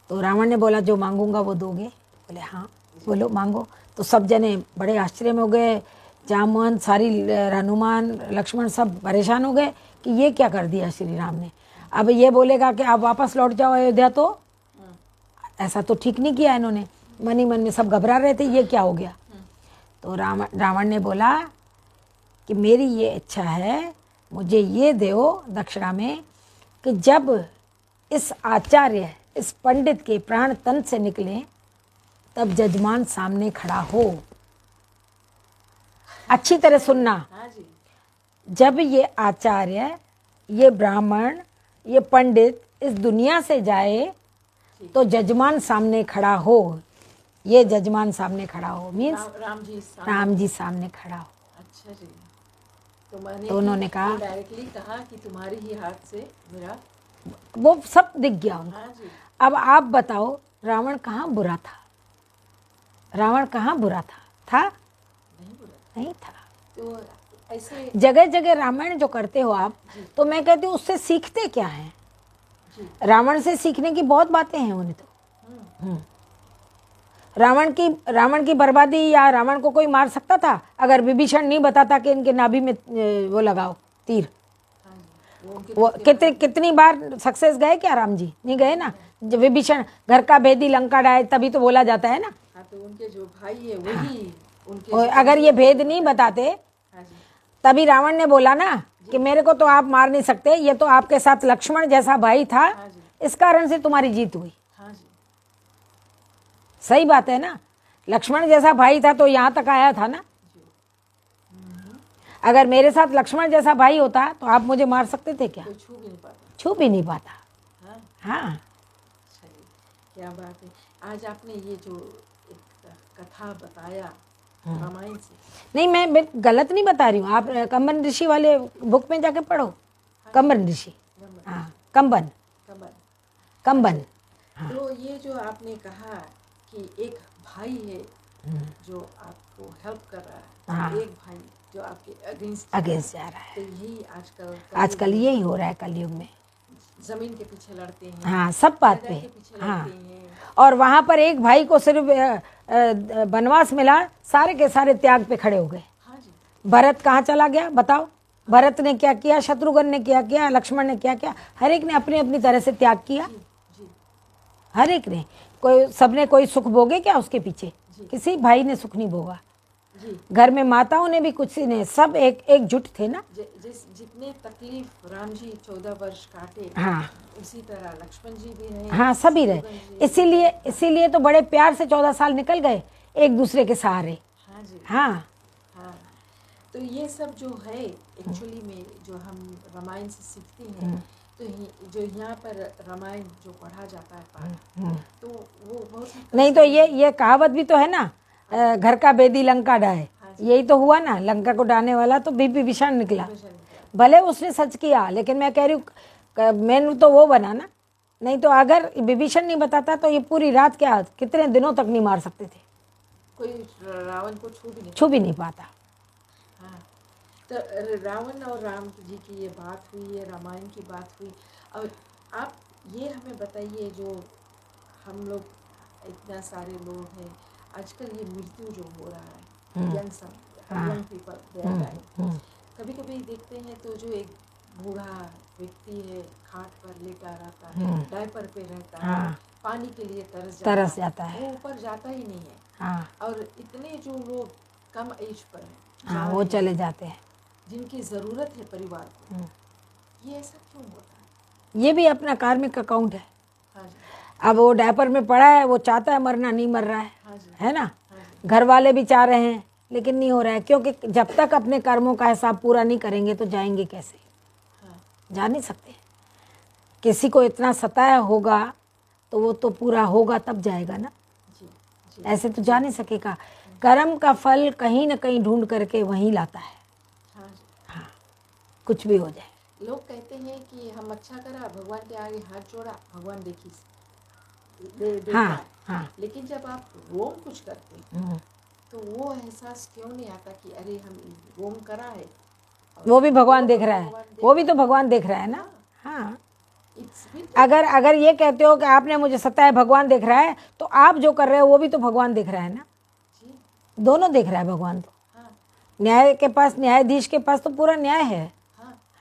तो रावण ने बोला जो मांगूंगा वो दोगे? बोले हाँ। बोलो मांगो। तो सब जने बड़े आश्चर्य में हो गए, जामवंत, सारी हनुमान, लक्ष्मण सब परेशान हो गए कि ये क्या कर दिया श्री राम ने। अब ये बोलेगा कि आप वापस लौट जाओ अयोध्या, तो ऐसा तो ठीक नहीं किया इन्होंने। मन ही मन में सब घबरा रहे थे, ये क्या हो गया। तो रावण ने बोला कि मेरी ये इच्छा है, मुझे ये दो दक्षिणा में कि जब इस आचार्य, इस पंडित के प्राण तन से निकले तब जजमान सामने खड़ा हो। अच्छी तरह सुनना। जब ये आचार्य, ये ब्राह्मण, ये पंडित इस दुनिया से जाए तो जजमान सामने खड़ा हो। ये जजमान सामने खड़ा हो मीन्स राम जी सामने खड़ा हो। अच्छा जी। तो उन्होंने कहा, डायरेक्टली कहा कि तुम्हारे ही हाथ से मेरा, वो सब दिख गया उनको। हाँ जी। अब आप बताओ रावण कहाँ बुरा था? रावण कहाँ बुरा था? नहीं था। तो ऐसे जगह जगह रामायण जो करते हो आप, तो मैं कहती हूँ उससे सीखते क्या है? रावण से सीखने की बहुत बातें हैं उन्हें तो। रावण की बर्बादी, या रावण को कोई मार सकता था अगर विभीषण नहीं बताता कि इनके नाभि में वो लगाओ तीर। वो कितनी बार सक्सेस गए क्या राम जी? नहीं गए ना। जब विभीषण घर का भेदी लंका डाले तभी तो बोला जाता है ना। तो उनके जो भाई है वही उनके, अगर ये भेद नहीं बताते तभी रावण ने बोला ना कि मेरे को तो आप मार नहीं सकते, ये तो आपके साथ लक्ष्मण जैसा भाई था, इस कारण से तुम्हारी जीत हुई। सही बात है ना। लक्ष्मण जैसा भाई था तो यहाँ तक आया था ना। अगर मेरे साथ लक्ष्मण जैसा भाई होता तो आप मुझे मार सकते थे क्या? छू भी नहीं पाता। हाँ। क्या बात है। आज आपने ये जो एक कथा बताया रामायण से, नहीं मैं गलत नहीं बता रही हूँ। आप कंबन ऋषि वाले बुक में जाके पढ़ो। कंबन ऋषि, हाँ कंबन। तो ये जो आपने कहा कि एक भाई है जो आपको हेल्प कर रहा है, एक भाई जो आपके अगेंस्ट जा रहा है, तो यही आजकल यही हो रहा है कलयुग में। जमीन के पीछे लड़ते हैं, हाँ सब बात पे, हाँ। हैं। और वहाँ पर एक भाई को सिर्फ वनवास मिला, सारे के सारे त्याग पे खड़े हो गए। भरत कहाँ चला गया बताओ? भरत ने क्या किया, शत्रुघ्न ने क्या किया, लक्ष्मण ने क्या किया? हर एक ने अपनी अपनी तरह से त्याग किया। हर एक ने, कोई सबने कोई सुख भोगे क्या उसके पीछे? किसी भाई ने सुख नहीं भोगा। घर में माताओं ने भी कुछ ने, सब एकजुट थे ना। जितने तकलीफ राम जी 14 वर्ष काटे, हाँ उसी तरह लक्ष्मण जी भी रहे, हाँ सभी रहे। इसीलिए तो बड़े प्यार से 14 साल निकल गए एक दूसरे के सहारे। हाँ जी। हाँ। तो ये सब जो है एक्चुअली में जो हम रामायण से सीखते हैं, तो जो यहाँ पर रामायण जो पढ़ा जाता है तो वो बहुत नहीं तो ये कहावत भी तो है ना, घर का बेदी लंका डाहे। यही तो हुआ ना, लंका को डालने वाला तो विभीषण निकला। भले उसने सच किया, लेकिन मैं कह रही हूँ मैंने तो वो बना ना। नहीं तो अगर विभीषण नहीं बताता तो ये पूरी रात क्या कितने दिनों तक नहीं मार सकते थे। कोई रावण को छू भी नहीं पाता। हाँ। तो रावण और राम जी की ये बात हुई है, रामायण की बात हुई। और आप ये हमें बताइए, जो हम लोग इतना सारे लोग हैं आजकल, ये मृत्यु जो हो रहा है, यंग पीपल, कभी कभी देखते हैं तो जो एक बूढ़ा व्यक्ति है खाट पर लेटा रहता है, डायपर पे रहता है, पानी के लिए तरस जाता है, वो ऊपर जाता ही नहीं है। और इतने जो लोग कम एज पर हैं, वो चले जाते हैं, जिनकी जरूरत है परिवार को, ये ऐसा क्यों होता है? ये भी अपना कार्मिक अकाउंट है। अब वो डायपर में पड़ा है, वो चाहता है मरना, नहीं मर रहा है ना। घर वाले भी चाह रहे हैं लेकिन नहीं हो रहा है, क्योंकि जब तक अपने कर्मों का हिसाब पूरा नहीं करेंगे तो जाएंगे कैसे? जा नहीं सकते। किसी को इतना सताया होगा तो वो तो पूरा होगा तब जाएगा ना। ऐसे तो जा नहीं सकेगा। कर्म का फल कहीं ना कहीं ढूंढ करके वहीं लाता है। हाँ, कुछ भी हो जाए। लोग कहते हैं कि हम अच्छा करा, भगवान के आगे हाथ जोड़ा, भगवान देखी हाँ, हाँ। लेकिन जब आप रोंग कुछ करते हैं तो वो एहसास क्यों नहीं आता कि अरे हम रोम करा है, वो भी भगवान देख रहा है, वो भी तो भगवान देख रहा है ना। हाँ, अगर ये कहते हो कि आपने मुझे सताया, भगवान देख रहा है, तो आप जो कर रहे हो वो भी तो भगवान देख रहा है ना। दोनों देख रहा है भगवान तो। न्याय के पास, न्यायाधीश के पास तो पूरा न्याय है।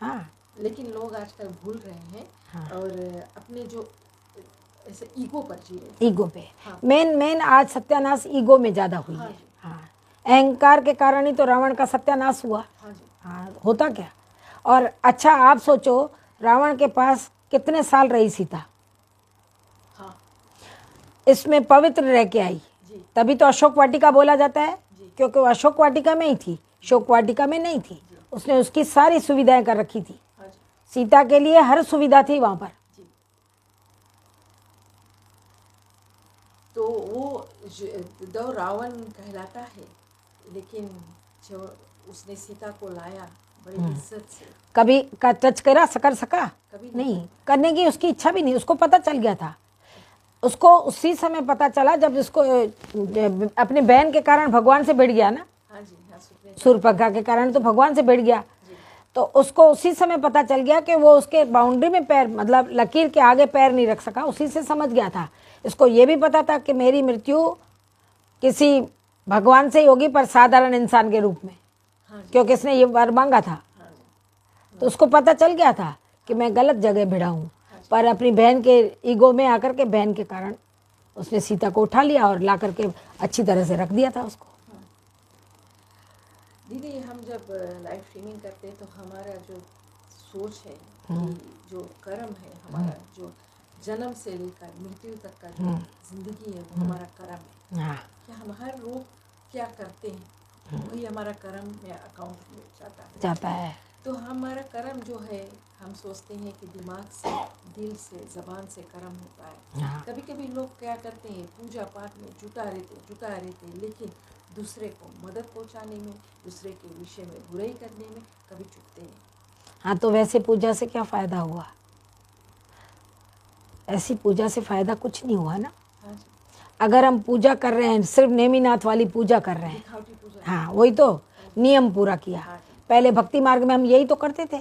हाँ, लेकिन लोग आजकल भूल रहे हैं और अपने जो ऐसे ईगो पर जी रहे हैं। ईगो पे मेन आज सत्यानाश ईगो में ज्यादा हुई है। हाँ, अहंकार के कारण ही तो रावण का सत्यानाश हुआ। हाँ, होता क्या। और अच्छा आप सोचो, रावण के पास कितने साल रही सीता, इसमें पवित्र रह के आई, तभी तो अशोक वाटिका बोला जाता है, क्योंकि वो अशोक वाटिका में ही थी, शोक वाटिका में नहीं थी। उसने उसकी सारी सुविधाएं कर रखी थी, सीता के लिए हर सुविधा थी वहां पर। तो वो दो रावण कहलाता है, लेकिन जो उसने सीता को लाया बड़ी इज्जत से, कभी का टच करा कर सका, कभी नहीं करने की उसकी इच्छा भी नहीं। उसको पता चल गया था, उसको उसी समय पता चला जब उसको अपनी बहन के कारण भगवान से भिड़ गया ना। सूर्पणखा के कारण तो भगवान से भिड़ गया, तो उसको उसी समय पता चल गया कि वो उसके बाउंड्री में पैर, मतलब लकीर के आगे पैर नहीं रख सका। उसी से समझ गया था। इसको ये भी पता था कि मेरी मृत्यु किसी भगवान से ही होगी, पर साधारण इंसान के रूप में, क्योंकि इसने ये वर मांगा था। तो उसको पता चल गया था कि मैं गलत जगह भिड़ा हूँ, पर अपनी बहन के ईगो में आकर के, बहन के कारण उसने सीता को उठा लिया और ला करके अच्छी तरह से रख दिया था उसको। दीदी, हम जब लाइव स्ट्रीमिंग करते हैं तो हमारा जो सोच है कि जो कर्म है हमारा, जो जन्म से लेकर मृत्यु तक का जो जिंदगी है वो हमारा कर्म है। कि हम हर रोज क्या करते हैं वही हमारा कर्म में अकाउंट में जाता है। तो हमारा कर्म जो है, हम सोचते हैं कि दिमाग से, दिल से, जबान से कर्म होता है। कभी कभी लोग क्या करते हैं, पूजा पाठ में जुटा रहते, लेकिन दूसरे को मदद पहुंचाने में, दूसरे के विषय में बुराई करने में कभी चुकते नहीं। हाँ, तो वैसे पूजा से क्या फायदा हुआ? ऐसी पूजा से फायदा कुछ नहीं हुआ ना। अगर हम पूजा कर रहे हैं, सिर्फ नेमीनाथ वाली पूजा कर रहे हैं, हाँ वही तो नियम पूरा किया। पहले भक्ति मार्ग में हम यही तो करते थे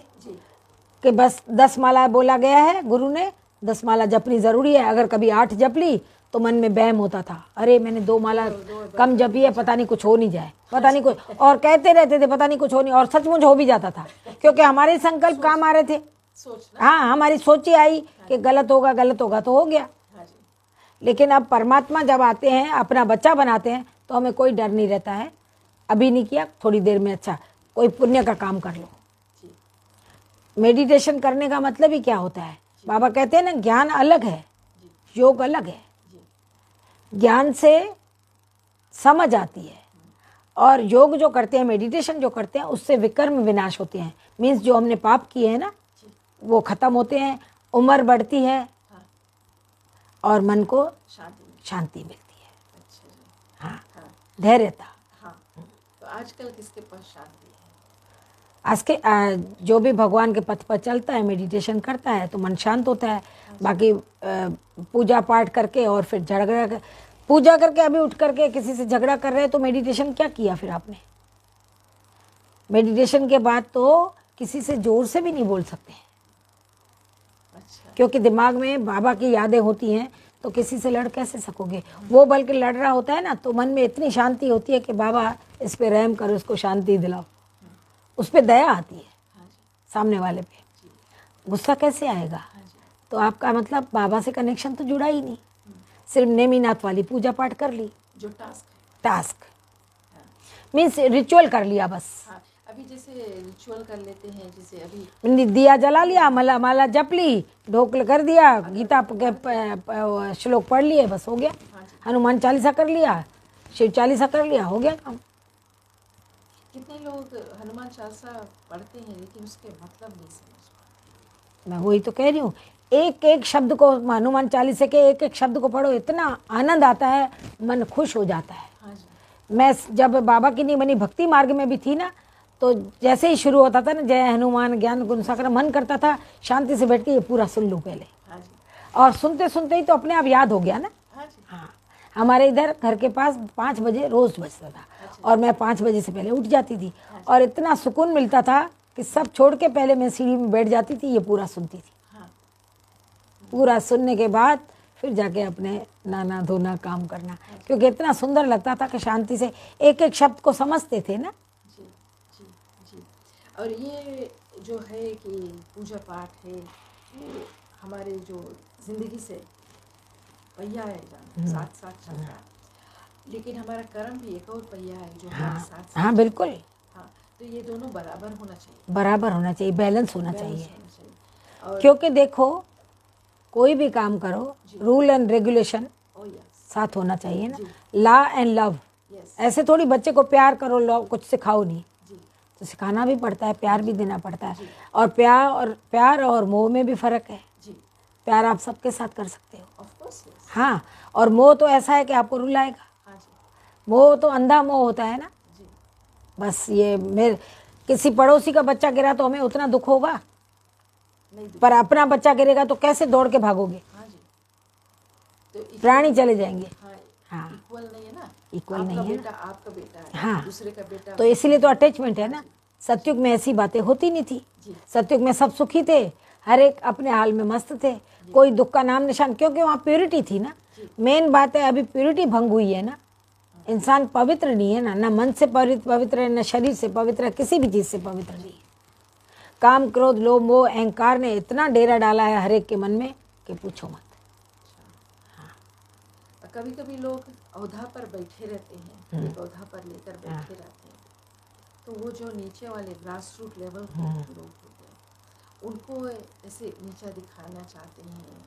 कि बस 10 माला बोला गया है, गुरु ने 10 माला जपनी जरूरी है। अगर कभी 8 जप ली तो मन में बहम होता था, अरे मैंने 2 माला कम जपी है, पता नहीं कुछ हो नहीं जाए, पता नहीं कुछ, और कहते रहते थे पता नहीं कुछ हो नहीं, और सचमुच हो भी जाता था, क्योंकि हमारे संकल्प काम आ रहे थे। हाँ, हमारी सोच ही आई कि गलत होगा तो हो गया। लेकिन अब परमात्मा जब आते हैं, अपना बच्चा बनाते हैं, तो हमें कोई डर नहीं रहता है। अभी नहीं किया, थोड़ी देर में अच्छा कोई पुण्य का काम कर लो। मेडिटेशन करने का मतलब ही क्या होता है? बाबा कहते हैं ना, ज्ञान अलग है, योग अलग है। ज्ञान से समझ आती है, और योग जो करते हैं, मेडिटेशन जो करते हैं, उससे विकर्म विनाश होते हैं। मीन्स जो हमने पाप किए हैं ना, वो खत्म होते हैं, उम्र बढ़ती है और मन को शांति मिलती है। हाँ, धैर्यता। तो आजकल किसके पास शांति है? आज के जो भी भगवान के पथ पर चलता है, मेडिटेशन करता है, तो मन शांत होता है। बाकी पूजा पाठ करके और फिर झगड़ा, पूजा करके अभी उठ करके किसी से झगड़ा कर रहे हैं, तो मेडिटेशन क्या किया फिर आपने? मेडिटेशन के बाद तो किसी से जोर से भी नहीं बोल सकते, क्योंकि दिमाग में बाबा की यादें होती हैं, तो किसी से लड़ कैसे सकोगे? वो बल्कि लड़ रहा होता है ना, तो मन में इतनी शांति होती है कि बाबा इस पे रहम करो, उसको शांति दिलाओ। उस पे दया आती है, सामने वाले पे गुस्सा कैसे आएगा? तो आपका मतलब बाबा से कनेक्शन तो जुड़ा ही नहीं। सिर्फ नेमीनाथ वाली पूजा पाठ कर ली, जो टास्क मीन्स रिचुअल कर लिया बस। अभी जैसे रिचुअल कर लेते हैं, जैसे अभी दिया जला लिया, माला जप ली, ढोकल कर दिया, गीता के श्लोक पढ़ लिए, बस हो गया। हनुमान चालीसा कर लिया, शिव चालीसा कर लिया, हो गया काम। कितने लोग हनुमान चालीसा पढ़ते हैं लेकिन उसके मतलब नहीं समझ पाते। मैं वही तो कह रही हूँ, एक एक शब्द को, हनुमान चालीसा के एक एक शब्द को पढ़ो, इतना आनंद आता है, मन खुश हो जाता है। मैं जब बाबा की नहीं बनी, भक्ति मार्ग में भी थी ना, तो जैसे ही शुरू होता था ना, जय हनुमान ज्ञान गुण सागर, मन करता था शांति से बैठ के ये पूरा सुन लूँ पहले। और सुनते सुनते ही तो अपने आप याद हो गया ना। हाँ, हमारे इधर घर के पास 5 बजे रोज बजता था और मैं 5 बजे से पहले उठ जाती थी और इतना सुकून मिलता था कि सब छोड़ के पहले मैं सीढ़ी में बैठ जाती थी, ये पूरा सुनती थी। पूरा सुनने के बाद फिर जाके अपने नाना धोना काम करना, क्योंकि इतना सुंदर लगता था कि शांति से एक एक शब्द को समझते थे ना। जी जी जी। और ये जो है कि पूजा पाठ है, ये हमारे जो जिंदगी से पहिया है साथ साथ चल रहा है, लेकिन हमारा कर्म भी एक और पहिया है जो हमारे साथ। हाँ बिल्कुल। हाँ, तो ये दोनों बराबर होना चाहिए, बराबर होना चाहिए, बैलेंस होना चाहिए। और क्योंकि देखो कोई भी काम करो, रूल एंड रेगुलेशन साथ होना चाहिए ना, लॉ एंड लव। ऐसे थोड़ी बच्चे को प्यार करो लॉ कुछ सिखाओ नहीं, तो सिखाना भी पड़ता है, प्यार भी देना पड़ता है। और प्यार और मोह में भी फर्क है। प्यार आप सबके साथ कर सकते हो, हाँ, और मोह तो ऐसा है कि आपको रुलाएगा। मोह तो अंधा मोह होता है ना। बस ये मेरे किसी पड़ोसी का बच्चा गिरा तो हमें उतना दुख होगा, पर अपना बच्चा गिरेगा तो कैसे दौड़ के भागोगे। तो प्राणी चले जाएंगे। हाँ, इक्वल नहीं है ना, इक्वल नहीं है ना, आपका बेटा है, हाँ, दूसरे का बेटा, तो इसीलिए तो अटैचमेंट है ना। सतयुग में ऐसी बातें होती नहीं थी। सतयुग में सब सुखी थे, हर एक अपने हाल में मस्त थे, कोई दुख का नाम निशान, क्योंकि वहाँ प्योरिटी थी ना। मेन बात है अभी प्योरिटी भंग हुई है ना, इंसान पवित्र नहीं है ना मन से पवित्र है, न शरीर से पवित्र है, किसी भी चीज से पवित्र नहीं है। काम क्रोध लोभ मोह अहंकार ने इतना डेरा डाला है हर एक के मन में कि पूछो मत। कभी कभी लोग औधा पर बैठे रहते हैं, एक औधा पर लेकर बैठे रहते हैं, तो वो जो नीचे वाले ग्रास रूट लेवल के लोग होते हैं, उनको ऐसे नीचा दिखाना चाहते हैं,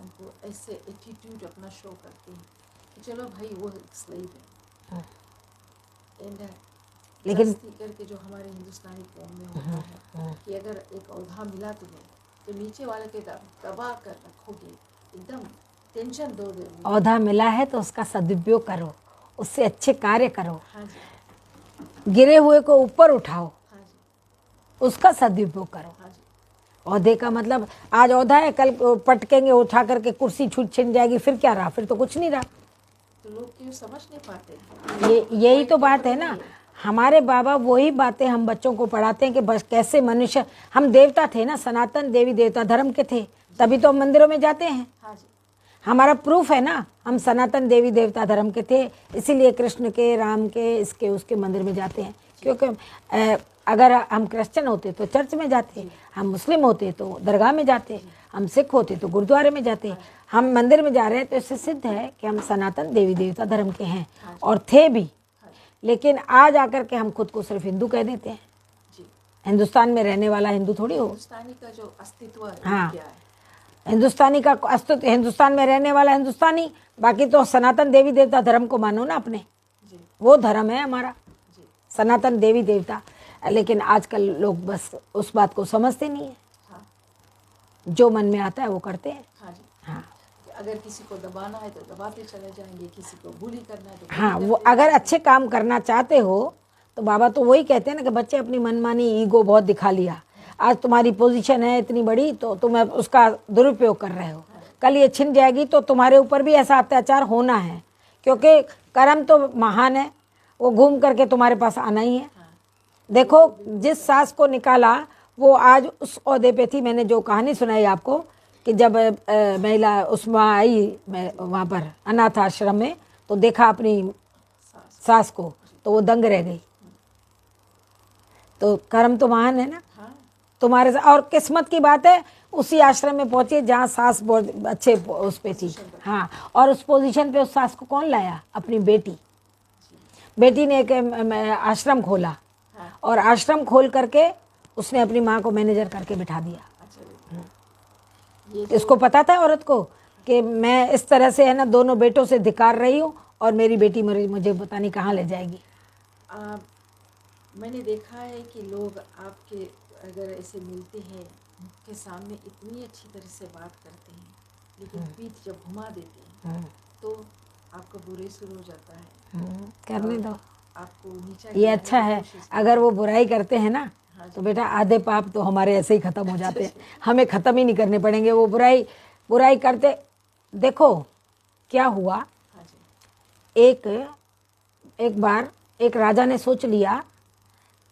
उनको ऐसे एटीट्यूड अपना शो करते हैं कि चलो भाई वो स्लेव है। एंड लेकिन करके जो हमारे हिंदुस्तानी कौम में होता है कि अगर एक औधा मिला तुम्हें तो नीचे वाले के दबा कर रखोगे, एकदम टेंशन दो दे। औधा मिला है तो उसका सदुपयोग करो, उससे अच्छे कार्य करो। हाँ जी। गिरे हुए को ऊपर उठाओ। हाँ जी। उसका सदुपयोग करो। हाँ जी। औधे का मतलब आज औधा है, कल पटकेंगे उठा करके कुर्सी छूट छिन जाएगी, फिर क्या रहा, फिर तो कुछ नहीं रहा। तो लोग क्यों समझ नहीं पाते। यही तो बात है ना, हमारे बाबा वही बातें हम बच्चों को पढ़ाते हैं कि बस कैसे मनुष्य, हम देवता थे ना, सनातन देवी देवता धर्म के थे, तभी तो हम मंदिरों में जाते हैं। हाँ जी। हमारा प्रूफ है ना, हम सनातन देवी देवता धर्म के थे, इसीलिए कृष्ण के, राम के, इसके उसके मंदिर में जाते हैं। क्योंकि अगर हम क्रिश्चियन होते तो चर्च में जाते, हम मुस्लिम होते तो दरगाह में जाते, हम सिख होते तो गुरुद्वारे में जाते, हम मंदिर में जा रहे हैं तो इससे सिद्ध है कि हम सनातन देवी देवता धर्म के हैं और थे भी। लेकिन आज आकर के हम खुद को सिर्फ हिंदू कह देते हैं। हिंदुस्तान में रहने वाला हिंदू थोड़ी हो। हिंदुस्तानी का जो अस्तित्व है, हाँ, क्या है? हिंदुस्तानी का अस्तित्व, हिंदुस्तान में रहने वाला हिंदुस्तानी, बाकी तो सनातन देवी देवता धर्म को मानो ना अपने, वो धर्म है हमारा, सनातन देवी देवता। लेकिन आजकल लोग बस उस बात को समझते नहीं है। हाँ। जो मन में आता है वो करते हैं। हाँ जी। हाँ, अगर किसी को दबाना है तो दबाते चले जाएंगे, किसी को बुली करना है तो हाँ, वो अगर अच्छे काम करना चाहते हो तो बाबा तो वही कहते हैं ना कि बच्चे अपनी मनमानी ईगो बहुत दिखा लिया, आज तुम्हारी पोजीशन है इतनी बड़ी तो तुम उसका दुरुपयोग कर रहे हो, कल ये छिन जाएगी तो तुम्हारे ऊपर भी ऐसा अत्याचार होना है, क्योंकि कर्म तो महान है, वो घूम करके तुम्हारे पास आना ही है। देखो जिस सास को निकाला वो आज उस ओहदे पे थी। मैंने जो कहानी सुनाई आपको कि जब महिला उसमें आई वहाँ पर अनाथ आश्रम में, तो देखा अपनी सास को तो वो दंग रह गई। तो कर्म तो महान है ना तुम्हारे साथ, और किस्मत की बात है उसी आश्रम में पहुंची जहाँ सास बहुत अच्छे उस पे थी। हाँ, और उस पोजीशन पे उस सास को कौन लाया? अपनी बेटी। बेटी ने एक आश्रम खोला और आश्रम खोल करके उसने अपनी माँ को मैनेजर करके बिठा दिया। इसको पता था औरत को कि मैं इस तरह से है ना दोनों बेटों से धिकार रही हूँ और मेरी बेटी मुझे पता नहीं कहाँ ले जाएगी। मैंने देखा है कि लोग आपके अगर ऐसे मिलते हैं के सामने इतनी अच्छी तरह से बात करते हैं, लेकिन पीठ जब घुमा देते हैं तो आपका बुरे शुरू हो जाता है। करने दो, आपको नीचा ये अच्छा है। अगर वो बुराई करते हैं ना तो बेटा आधे पाप तो हमारे ऐसे ही खत्म हो जाते हैं, हमें खत्म ही नहीं करने पड़ेंगे। वो बुराई करते, देखो क्या हुआ, एक एक बार एक राजा ने सोच लिया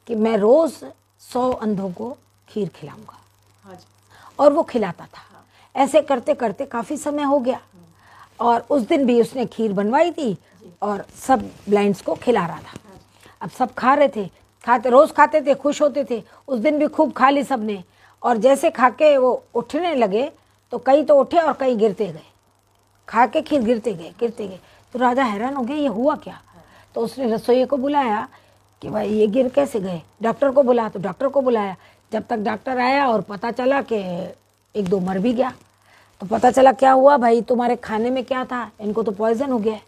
कि मैं रोज़ 100 अंधों को खीर खिलाऊंगा। हाँ जी। और वो खिलाता था। ऐसे करते करते काफ़ी समय हो गया और उस दिन भी उसने खीर बनवाई थी और सब ब्लाइंड्स को खिला रहा था। अब सब खा रहे थे, खाते रोज़ खाते थे, खुश होते थे। उस दिन भी खूब खा ली सब ने और जैसे खा के वो उठने लगे तो कई तो उठे और कई गिरते गए, खा के खीर गिरते गए। तो राजा हैरान हो गया, ये हुआ क्या? तो उसने रसोइये को बुलाया कि भाई ये गिर कैसे गए। डॉक्टर को बुला, तो डॉक्टर को बुलाया। जब तक डॉक्टर आया और पता चला कि एक दो मर भी गया, तो पता चला क्या हुआ भाई, तुम्हारे खाने में क्या था, इनको तो पॉइजन हो गया है।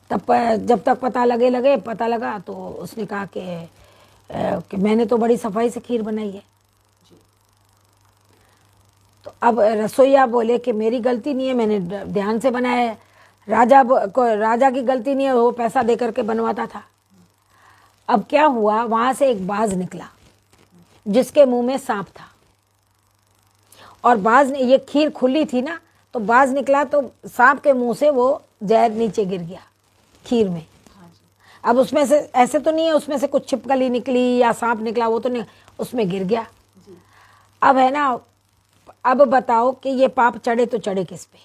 तब जब तक पता लगा तो उसने कहा कि मैंने तो बड़ी सफाई से खीर बनाई है। तो अब रसोइया बोले कि मेरी गलती नहीं है, मैंने ध्यान से बनाया है। राजा की गलती नहीं है, वो पैसा दे करके बनवाता था। अब क्या हुआ, वहां से एक बाज निकला जिसके मुंह में सांप था और बाज ने, ये खीर खुली थी ना, तो बाज निकला तो सांप के मुंह से वो जहर नीचे गिर गया खीर में। अब उसमें से ऐसे तो नहीं है उसमें से कुछ छिपकली निकली या सांप निकला, वो तो नहीं, उसमें गिर गया। अब है ना, अब बताओ कि ये पाप चढ़े तो चढ़े किस पे?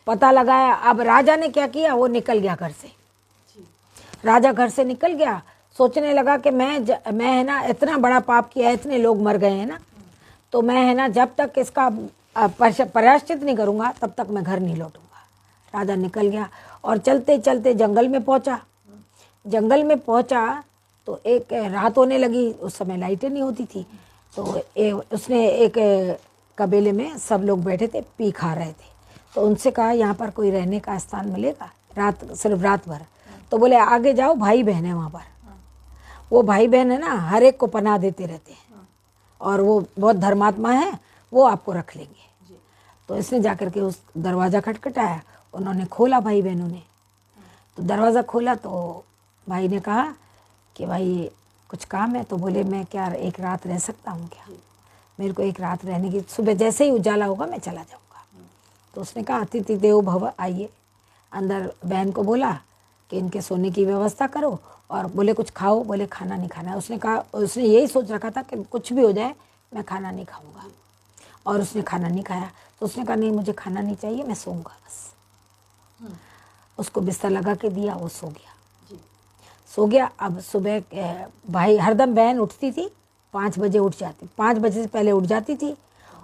पता लगाया। अब राजा ने क्या किया, वो निकल गया घर से। राजा घर से निकल गया, सोचने लगा कि मैं है ना इतना बड़ा पाप किया है, इतने लोग मर गए हैं ना, तो मैं है ना जब तक इसका प्रायश्चित नहीं करूँगा तब तक मैं घर नहीं लौटूंगा। राजा निकल गया और चलते चलते जंगल में पहुँचा। जंगल में पहुँचा तो एक रात होने लगी, उस समय लाइटें नहीं होती थी। तो उसने एक कबीले में सब लोग बैठे थे, पी खा रहे थे। तो उनसे कहा यहाँ पर कोई रहने का स्थान मिलेगा सिर्फ रात भर? तो बोले आगे जाओ, भाई बहन है वहाँ पर। वो भाई बहन है ना, हर एक को पनाह देते रहते हैं और वो बहुत धर्मात्मा है, वो आपको रख लेंगे। तो इसने जाकर के उस दरवाज़ा खटखटाया, उन्होंने खोला, भाई बहनों ने। तो दरवाज़ा खोला तो भाई ने कहा कि भाई कुछ काम है? तो बोले मैं क्या एक रात रह सकता हूँ क्या? मेरे को एक रात रहने की, सुबह जैसे ही उजाला होगा मैं चला जाऊँगा। तो उसने कहा अतिथि देवो भव, आइए। अंदर बहन को बोला कि इनके सोने की व्यवस्था करो और बोले कुछ खाओ, बोले खाना नहीं खाना है। उसने कहा, उसने यही सोच रखा था कि कुछ भी हो जाए मैं खाना नहीं खाऊंगा, और उसने खाना नहीं खाया। तो उसने कहा नहीं मुझे खाना नहीं चाहिए, मैं सोऊंगा बस। उसको बिस्तर लगा के दिया, वो सो गया। अब सुबह भाई, हरदम बहन उठती थी 5 बजे, उठ जाती 5 बजे से पहले उठ जाती थी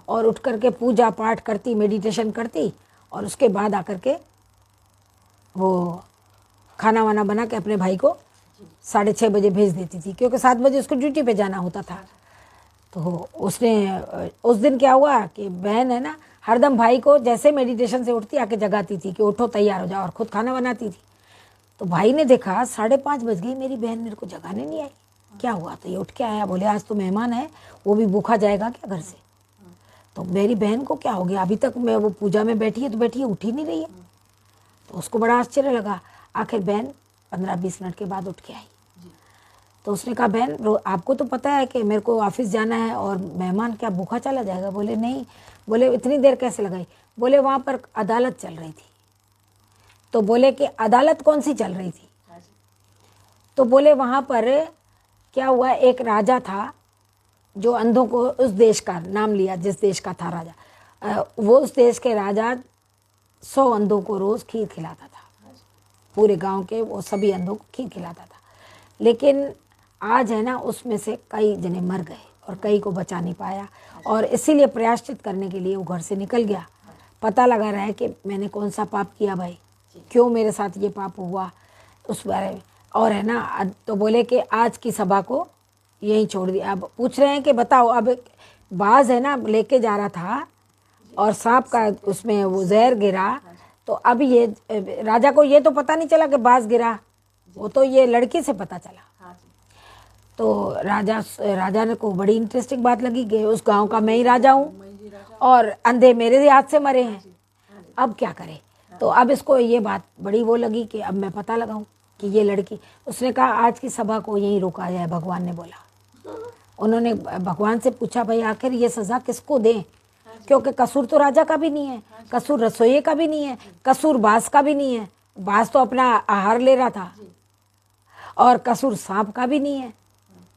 और उठ करके पूजा पाठ करती, मेडिटेशन करती और उसके बाद आकर के वो खाना वाना बना के अपने भाई को 6:30 बजे भेज देती थी, क्योंकि 7 बजे उसको ड्यूटी पे जाना होता था। तो उसने उस दिन क्या हुआ कि बहन है ना हरदम भाई को जैसे मेडिटेशन से उठती आके जगाती थी कि उठो तैयार हो जाओ, और खुद खाना बनाती थी। तो भाई ने देखा 5:30 बज गई, मेरी बहन मेरे को जगाने नहीं आई, क्या हुआ? तो ये उठ के आया, बोले आज तो मेहमान है, वो भी भूखा जाएगा क्या घर से? तो मेरी बहन को क्या हो गया, अभी तक मैं वो पूजा में बैठी है तो बैठी है, उठी नहीं रही है। तो उसको बड़ा आश्चर्य लगा। आखिर बहन 15-20 मिनट के बाद उठ के आई। तो उसने कहा बहन आपको तो पता है कि मेरे को ऑफिस जाना है और मेहमान क्या भूखा चला जाएगा? बोले नहीं। बोले इतनी देर कैसे लगाई? बोले वहाँ पर अदालत चल रही थी। तो बोले कि अदालत कौन सी चल रही थी? तो बोले वहाँ पर क्या हुआ, एक राजा था जो अंधों को, उस देश का नाम लिया जिस देश का था राजा, वो उस देश के राजा 100 अंधों को रोज़ खीर खिलाता था। पूरे गांव के वो सभी अंधों को खीर खिलाता था। लेकिन आज है ना उसमें से कई जने मर गए और कई को बचा नहीं पाया, और इसीलिए प्रायश्चित करने के लिए वो घर से निकल गया। पता लगा रहा है कि मैंने कौन सा पाप किया भाई, क्यों मेरे साथ ये पाप हुआ, उस बारे में। और है ना, तो बोले कि आज की सभा को यहीं छोड़ दिया। अब पूछ रहे हैं कि बताओ, अब बाज है ना लेके जा रहा था और सांप का उसमें वो जहर गिरा, तो अब ये राजा को ये तो पता नहीं चला कि बाज गिरा, वो तो ये लड़की से पता चला। तो राजा ने को बड़ी इंटरेस्टिंग बात लगी कि उस गांव का मैं ही राजा हूँ और अंधे मेरे हाथ से मरे हैं, अब क्या करे? तो अब इसको ये बात बड़ी वो लगी कि अब मैं पता लगाऊं कि ये लड़की। उसने कहा आज की सभा को यहीं रोका जाए, भगवान ने बोला। उन्होंने भगवान से पूछा भाई आखिर ये सजा किसको दें, क्योंकि कसूर तो राजा का भी नहीं है, कसूर रसोइये का भी नहीं है, कसूर बास का भी नहीं है, बाज तो अपना आहार ले रहा था जी और कसूर सांप का भी नहीं है।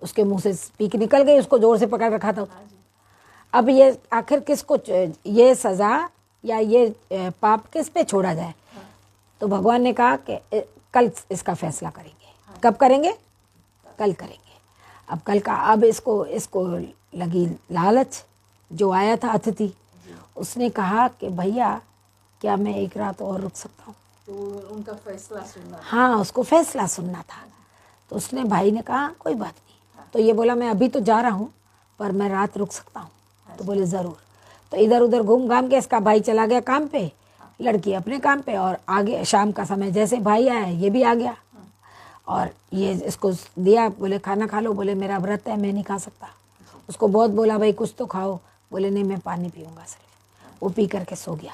उसके मुंह से पीक निकल गई, उसको जोर से पकड़ रखा था। हाँ जी अब ये आखिर किसको ये सजा या ये पाप किस पे छोड़ा जाए? तो भगवान ने कहा कि कल इसका फैसला करेंगे। कब करेंगे? कल करेंगे। अब कल का, अब इसको लगी लालच। जो आया था अतिथि, उसने कहा कि भैया क्या मैं एक रात और रुक सकता हूँ? तो उनका फैसला सुनना। हाँ, उसको फैसला सुनना था। तो उसने, भाई ने कहा कोई बात नहीं। तो ये बोला मैं अभी तो जा रहा हूँ पर मैं रात रुक सकता हूँ। तो बोले ज़रूर। तो इधर उधर घूम घाम के इसका भाई चला गया काम पे, लड़की अपने काम पे, और आगे शाम का समय जैसे भाई आया ये भी आ गया और ये इसको दिया, बोले खाना खा लो। बोले मेरा व्रत है, मैं नहीं खा सकता। उसको बहुत बोला भाई कुछ तो खाओ, बोले नहीं मैं पानी पीऊँगा सिर्फ। वो पी करके सो गया।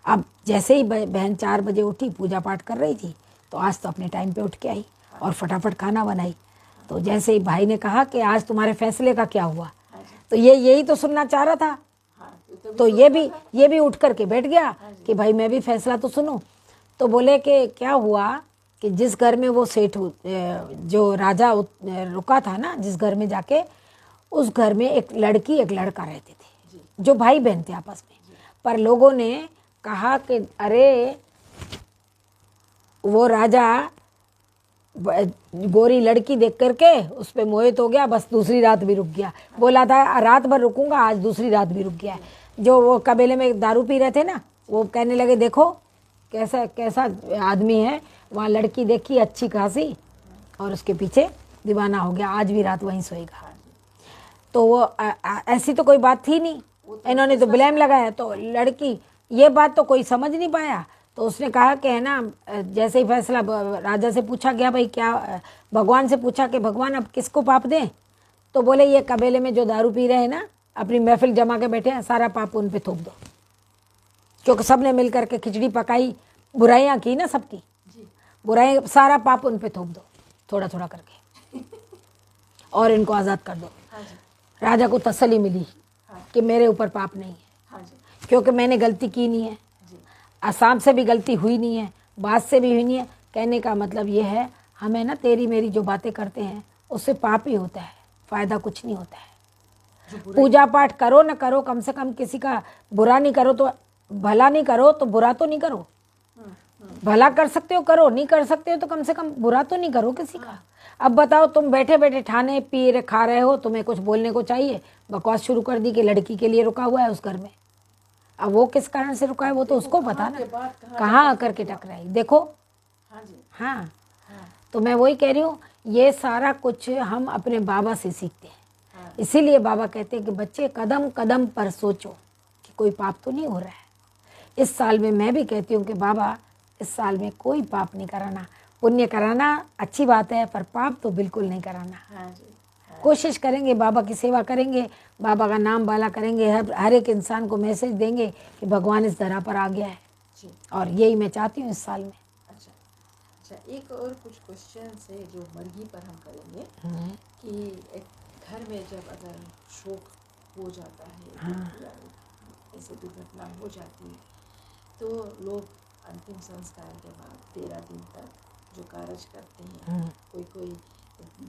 अब जैसे ही बहन 4 बजे उठी, पूजा पाठ कर रही थी, तो आज तो अपने टाइम पे उठ के आई और फटाफट खाना बनाई। तो जैसे ही भाई ने कहा कि आज तुम्हारे फैसले का क्या हुआ, तो ये यही तो सुनना चाह रहा था। तो ये भी उठ करके बैठ गया कि भाई मैं भी फैसला तो सुनूं। तो बोले कि क्या हुआ कि जिस घर में वो सेठ जो राजा रुका था ना, जिस घर में जाके, उस घर में एक लड़की एक लड़का रहते थे जो भाई बहन थे आपस में। पर लोगों ने कहा कि अरे वो राजा गोरी लड़की देख करके उस पर मोहित हो गया, बस दूसरी रात भी रुक गया। बोला था रात भर रुकूंगा, आज दूसरी रात भी रुक गया। जो वो कबीले में दारू पी रहे थे ना, वो कहने लगे देखो कैसा कैसा आदमी है, वहाँ लड़की देखी अच्छी खासी और उसके पीछे दीवाना हो गया, आज भी रात वहीं सोएगा। तो वो ऐसी तो कोई बात थी नहीं, इन्होंने तो ब्लेम लगाया। तो लड़की ये बात तो कोई समझ नहीं पाया। तो उसने कहा कि है ना, जैसे ही फैसला राजा से पूछा गया, भाई क्या, भगवान से पूछा कि भगवान अब किसको पाप दें? तो बोले ये कबीले में जो दारू पी रहे हैं ना, अपनी महफिल जमा के बैठे हैं, सारा पाप उन पे थोप दो। क्योंकि सबने मिल करके खिचड़ी पकाई, बुराइयां की ना सबकी, बुराई, सारा पाप उन पे थोप दो थोड़ा थोड़ा करके और इनको आज़ाद कर दो। राजा को तसल्ली मिली कि मेरे ऊपर पाप नहीं है, क्योंकि मैंने गलती की नहीं है, आसाम से भी गलती हुई नहीं है, बात से भी हुई नहीं है। कहने का मतलब ये है, हमें ना तेरी मेरी जो बातें करते हैं उससे पाप ही होता है, फ़ायदा कुछ नहीं होता है। पूजा पाठ करो न करो, कम से कम किसी का बुरा नहीं करो, तो भला नहीं करो तो बुरा तो नहीं करो। भला कर सकते हो करो, नहीं कर सकते हो तो कम से कम बुरा तो नहीं करो किसी का। अब बताओ, तुम बैठे बैठे ठाने पी रहे खा रहे हो, तुम्हें कुछ बोलने को चाहिए, बकवास शुरू कर दी कि लड़की के लिए रुका हुआ है उस घर में। अब वो किस कारण से रुका है वो तो उसको पता ना, कहाँ आकर के टकराई देखो। हाँ, तो मैं वही कह रही हूँ, ये सारा कुछ हम अपने बाबा से सीखते हैं। इसीलिए बाबा कहते हैं कि बच्चे कदम कदम पर सोचो कि कोई पाप तो नहीं हो रहा है। इस साल में मैं भी कहती हूँ कि बाबा इस साल में कोई पाप नहीं कराना, पुण्य कराना अच्छी बात है, पर पाप तो बिल्कुल नहीं कराना। कोशिश करेंगे, बाबा की सेवा करेंगे, बाबा का नाम बाला करेंगे, हर एक इंसान को मैसेज देंगे कि भगवान इस धरा पर आ गया है। और यही मैं चाहती हूँ इस साल में। अच्छा, एक और कुछ क्वेश्चन है जो मर्गी पर हम करेंगे कि एक घर में जब अगर शोक हो जाता है या ऐसे दुर्घटना हो जाती है, तो लोग अंतिम संस्कार के बाद 13 दिन तक जो कार्य करते हैं, कोई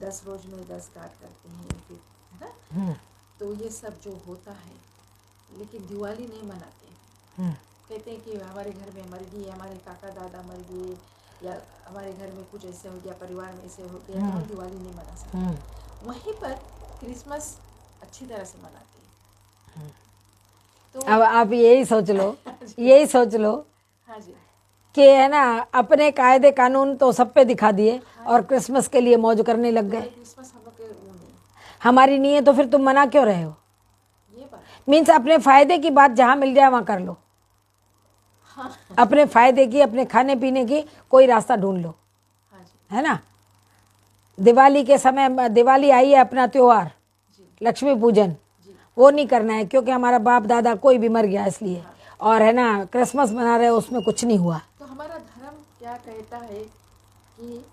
10 रोज में 10 काट करते हैं, फिर है ना, तो ये सब जो होता है, लेकिन दिवाली नहीं मनाते। कहते हैं कि हमारे घर में मर गई, हमारे काका दादा मर गए, या हमारे घर में कुछ ऐसे हो गया, परिवार में ऐसे हो गया, तो हम दिवाली नहीं मना सकते। वहीं पर क्रिसमस अच्छी तरह से मनाते हैं। तो अब आप यही सोच लो यही सोच लो हाँ जी, कि है ना, अपने कायदे कानून तो सब पे दिखा दिए और क्रिसमस के लिए मौज करने लग गए। क्रिसमस हम लोग के वो नहीं, हमारी नहीं है तो फिर तुम मना क्यों रहे हो? ये बात मीन्स अपने फायदे की बात जहाँ मिल जाए वहाँ कर लो। अपने फायदे की, अपने खाने पीने की कोई रास्ता ढूंढ लो, है ना। दिवाली के समय, दिवाली आई है अपना त्योहार, लक्ष्मी पूजन, वो नहीं करना है क्योंकि हमारा बाप दादा कोई भी मर गया इसलिए, और है ना क्रिसमस मना रहे हो उसमें कुछ नहीं हुआ। तो हमारा धर्म क्या कहता है कि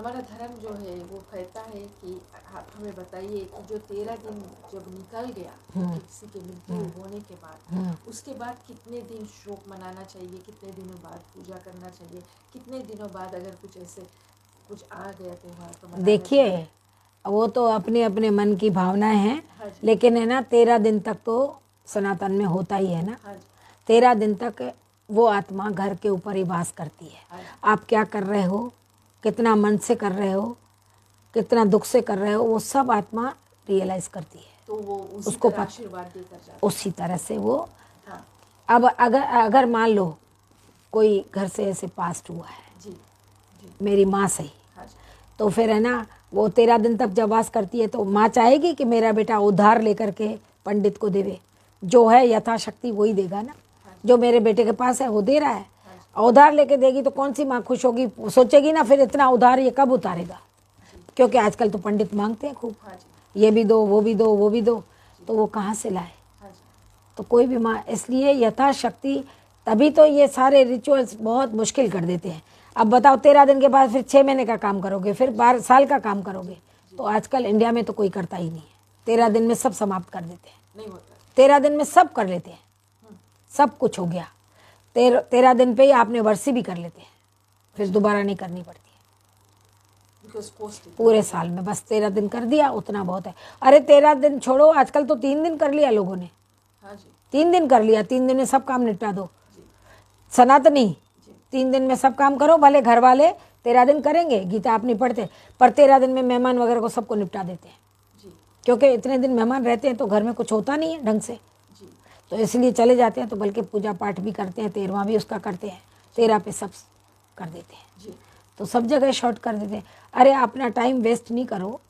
हमारा धर्म जो है वो कहता है कि आप हमें बताइए कि जो 13 दिन जब निकल गया किसी के मृत्यु होने के बाद, उसके बाद कितने दिन शोक मनाना चाहिए, कितने दिनों बाद पूजा करना चाहिए, कितने दिनों बाद अगर कुछ ऐसे कुछ आ गया त्योहार तो मनाना देखिए चाहिए? वो तो अपने अपने मन की भावनाएं हैं, हाँ जी। लेकिन है ना 13 दिन तक तो सनातन में होता ही है ना। हाँ जी। 13 दिन तक वो आत्मा घर के ऊपर ही वास करती है। हाँ जी। आप क्या कर रहे हो, कितना मन से कर रहे हो, कितना दुख से कर रहे हो, वो सब आत्मा रियलाइज करती है, तो वो उसी उसको तरह आशीर्वाद देकर जाता है। उसी तरह से वो। हाँ अब अगर अगर मान लो कोई घर से ऐसे पास्ट हुआ है जी जी। मेरी माँ से ही, हाँ जी। तो फिर है ना वो 13 दिन तक जब वास करती है तो माँ चाहेगी कि मेरा बेटा उधार लेकर के पंडित को देवे, जो है यथाशक्ति वही देगा ना। जो मेरे बेटे के पास है वो दे रहा है, उधार लेके देगी तो कौन सी माँ खुश होगी, सोचेगी ना फिर इतना उधार ये कब उतारेगा, क्योंकि आजकल तो पंडित मांगते हैं खूब, हाँ जी। ये भी दो वो भी दो वो भी दो, तो वो कहाँ से लाए। हाँ जी। तो कोई भी माँ, इसलिए यथाशक्ति, तभी तो ये सारे रिचुअल्स बहुत मुश्किल कर देते हैं। अब बताओ 13 दिन के बाद फिर 6 महीने का काम करोगे, फिर 12 साल का काम करोगे, तो आजकल इंडिया में तो कोई करता ही नहीं है। 13 दिन में सब समाप्त कर देते हैं, नहीं होता। 13 दिन में सब कर लेते हैं, सब कुछ हो गया। 13 दिन पे ही आपने वर्षी भी कर लेते हैं, फिर दोबारा नहीं करनी पड़ती है Because cost है। पूरे साल में। बस 13 दिन कर दिया उतना बहुत है। अरे 13 दिन छोड़ो, आजकल तो 3 दिन कर लिया लोगों ने, हाँ जी 3 दिन कर लिया, 3 दिन में सब काम निपटा दो। जी सनातनी जी 3 दिन में सब काम करो, भले घर वाले 13 दिन करेंगे, गीता आप नहीं पढ़ते, पर 13 दिन में मेहमान वगैरह को सबको निपटा देते हैं, जी क्योंकि इतने दिन मेहमान रहते हैं तो घर में कुछ होता नहीं है ढंग से, जी तो इसलिए चले जाते हैं। तो बल्कि पूजा पाठ भी करते हैं, 13वां भी उसका करते हैं, 13 पे सब कर देते हैं, जी तो सब जगह शॉर्ट कर देते हैं। अरे अपना टाइम वेस्ट नहीं करो,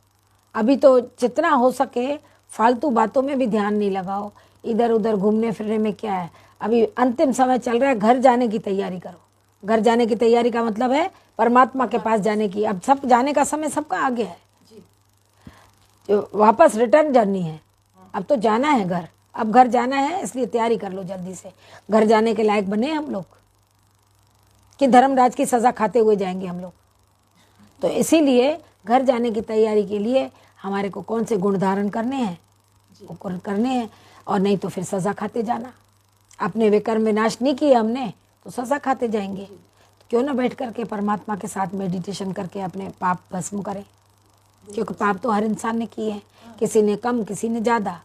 अभी तो जितना हो सके फालतू बातों में भी ध्यान नहीं लगाओ, इधर उधर घूमने फिरने में क्या है। अभी अंतिम समय चल रहा है, घर जाने की तैयारी करो। घर जाने की तैयारी का मतलब है परमात्मा के पास जाने की। अब सब जाने का समय सबका आ गया है, जी जो वापस रिटर्न जर्नी है, अब तो जाना है घर, अब घर जाना है, इसलिए तैयारी कर लो जल्दी से। घर जाने के लायक बने हम लोग कि धर्मराज की सज़ा खाते हुए जाएंगे हम लोग, तो इसीलिए घर जाने की तैयारी के लिए हमारे को कौन से गुण धारण करने हैं वो करने हैं, और नहीं तो फिर सज़ा खाते जाना। अपने विकर्म विनाश नहीं किए हमने तो सज़ा खाते जाएंगे। तो क्यों ना बैठ करके परमात्मा के साथ मेडिटेशन करके अपने पाप भस्म करें, क्योंकि पाप तो हर इंसान ने किए हैं, किसी ने कम किसी ने ज़्यादा।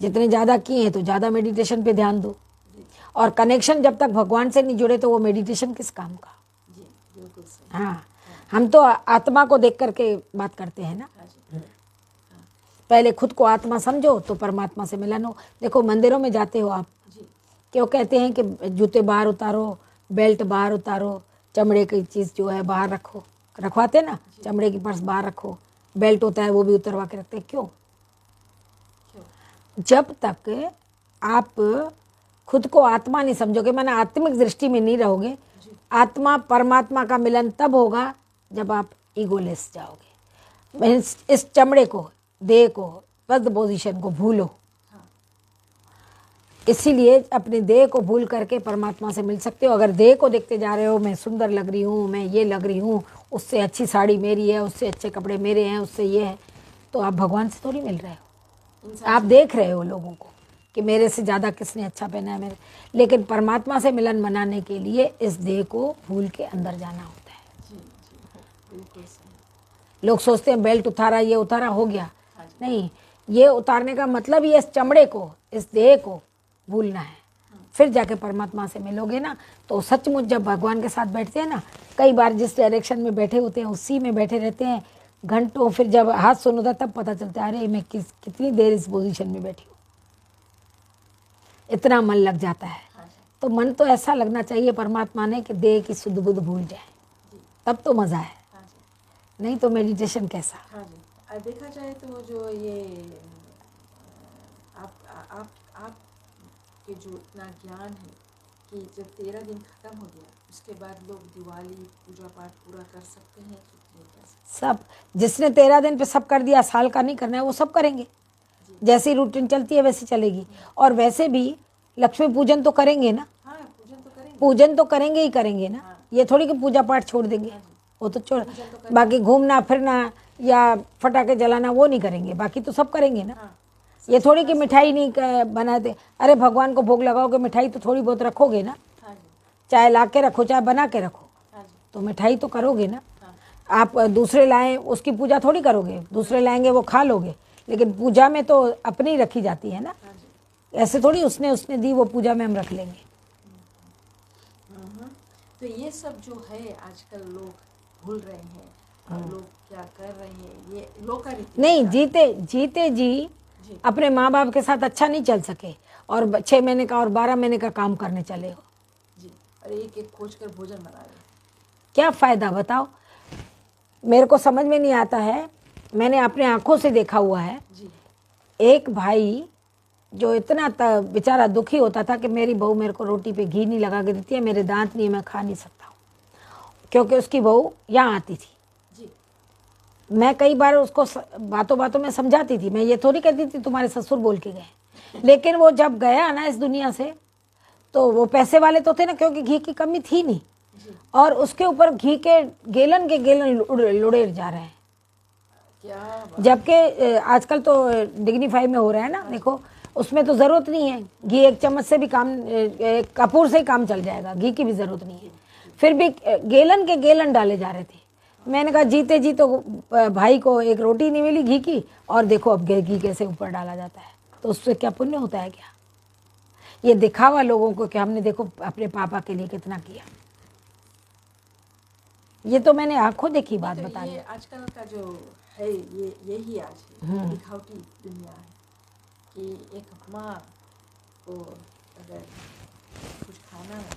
जितने ज़्यादा किए हैं तो ज़्यादा मेडिटेशन पे ध्यान दो, और कनेक्शन जब तक भगवान से नहीं जुड़े तो वो मेडिटेशन किस काम का। जी बिल्कुल सही। हाँ, हम तो आत्मा को देख करके बात करते हैं ना। हाँ जी पहले खुद को आत्मा समझो तो परमात्मा से मिलन हो। देखो मंदिरों में जाते हो आप, जी क्यों कहते हैं कि जूते बाहर उतारो, बेल्ट बाहर उतारो, चमड़े की चीज़ जो है बाहर रखो, रखवाते ना, चमड़े की पर्स बाहर रखो, बेल्ट होता है वो भी उतरवा के रखते हैं। क्यों? क्यों? जब तक आप खुद को आत्मा नहीं समझोगे, माना आत्मिक दृष्टि में नहीं रहोगे, आत्मा परमात्मा का मिलन तब होगा जब आप ईगोलेस जाओगे। इस चमड़े को, देह को, पद पोजीशन को भूलो। हाँ इसीलिए अपने देह को भूल करके परमात्मा से मिल सकते हो। अगर देह को देखते जा रहे हो, मैं सुंदर लग रही हूँ, मैं ये लग रही हूँ, उससे अच्छी साड़ी मेरी है, उससे अच्छे कपड़े मेरे हैं, उससे ये है, तो आप भगवान से थोड़ी मिल रहे हो। आप देख रहे हो लोगों को कि मेरे से ज़्यादा किसने अच्छा पहना है मेरे, लेकिन परमात्मा से मिलन मनाने के लिए इस देह को भूल के अंदर जाना होता है। जी जी बिल्कुल सही। लोग सोचते हैं बेल्ट उतारा, ये उतारा, हो गया। हाँ जी। नहीं, ये उतारने का मतलब ये इस चमड़े को, इस देह को भूलना है, फिर जाके परमात्मा से मिलोगे ना। तो सचमुच जब भगवान के साथ बैठते हैं ना, कई बार जिस डायरेक्शन में बैठे होते हैं उसी में बैठे रहते हैं घंटों, फिर जब हाथ सुन होता है तब पता चलता है अरे मैं कितनी देर इस पोजीशन में बैठी हूँ, इतना मन लग जाता है। हाँ जी तो मन तो ऐसा लगना चाहिए परमात्मा ने कि देह की सुध बुध भूल जाए, तब तो मज़ा है, हाँ जी नहीं तो मेडिटेशन कैसा। हाँ जी। देखा जाए तो जो ये आप के जो इतना ज्ञान है कि जब 13 दिन खत्म हो गया उसके बाद लोग दिवाली पूजा पाठ पूरा कर सकते हैं कि नहीं कर सकते? सब जिसने 13 दिन पे सब कर दिया, साल का नहीं करना है, वो सब करेंगे। जैसी रूटीन चलती है वैसी चलेगी। और वैसे भी लक्ष्मी पूजन तो करेंगे ना, हाँ पूजन तो करेंगे। पूजन तो करेंगे ही करेंगे ना, ये थोड़ी कि पूजा पाठ छोड़ देंगे। हाँ जी वो तो छोड़, बाकी घूमना फिरना या फटाके जलाना वो नहीं करेंगे, बाकी तो सब करेंगे ना। हाँ ये थोड़ी कि मिठाई नहीं बनाते, अरे भगवान को भोग लगाओगे, मिठाई तो थोड़ी बहुत रखोगे ना, हाँ जी चाहे ला के रखो चाहे बना के रखो, हाँ जी तो मिठाई तो करोगे ना। हाँ आप दूसरे लाएं उसकी पूजा थोड़ी करोगे, दूसरे लाएंगे वो खा लोगे, लेकिन पूजा में तो अपनी रखी जाती है ना। हाँ जी। ऐसे थोड़ी उसने दी वो पूजा में हम रख लेंगे। तो ये सब जो है आजकल लोग भूल रहे हैं, और लोग क्या कर रहे हैं, ये लोग का रीति नहीं, रिवाज। जीते जी जी अपने माँ बाप के साथ अच्छा नहीं चल सके, और 6 महीने का और 12 महीने का काम करने चले हो, जी, और एक एक खोज कर भोजन बना रहे हैं। क्या फ़ायदा बताओ। मेरे को समझ में नहीं आता है, मैंने अपने आंखों से देखा हुआ है। जी एक भाई जो इतना बेचारा दुखी होता था कि मेरी बहू मेरे को रोटी पे घी नहीं लगा के देती है, मेरे दांत नहीं, मैं खा नहीं सकता हूँ, क्योंकि उसकी बहू यहाँ आती थी। जी मैं कई बार उसको बातों बातों में समझाती थी, मैं ये थोड़ी कहती थी तुम्हारे ससुर बोल के गए, लेकिन वो जब गया ना इस दुनिया से, तो वो पैसे वाले तो थे ना, क्योंकि घी की कमी थी नहीं, जी और उसके ऊपर घी के गेलन लुढ़ेर जा रहे हैं। क्या जबकि आजकल तो डिग्निफाई में हो रहा है ना, देखो उसमें तो ज़रूरत नहीं है, घी एक चम्मच से भी काम, एक कपूर से ही काम चल जाएगा, घी की भी ज़रूरत नहीं है, फिर भी गेलन के गेलन डाले जा रहे थे। मैंने कहा जीते जी तो भाई को एक रोटी नहीं मिली घी की, और देखो अब घी कैसे ऊपर डाला जाता है, तो उससे क्या पुण्य होता है क्या। ये दिखावा लोगों को कि हमने देखो अपने पापा के लिए कितना किया, ये तो मैंने आंखों देखी बात तो बता रही। ये आजकल का जो है, ये यही आज है, दिखावटी दुनिया है कि एक माँ को अगर कुछ खाना है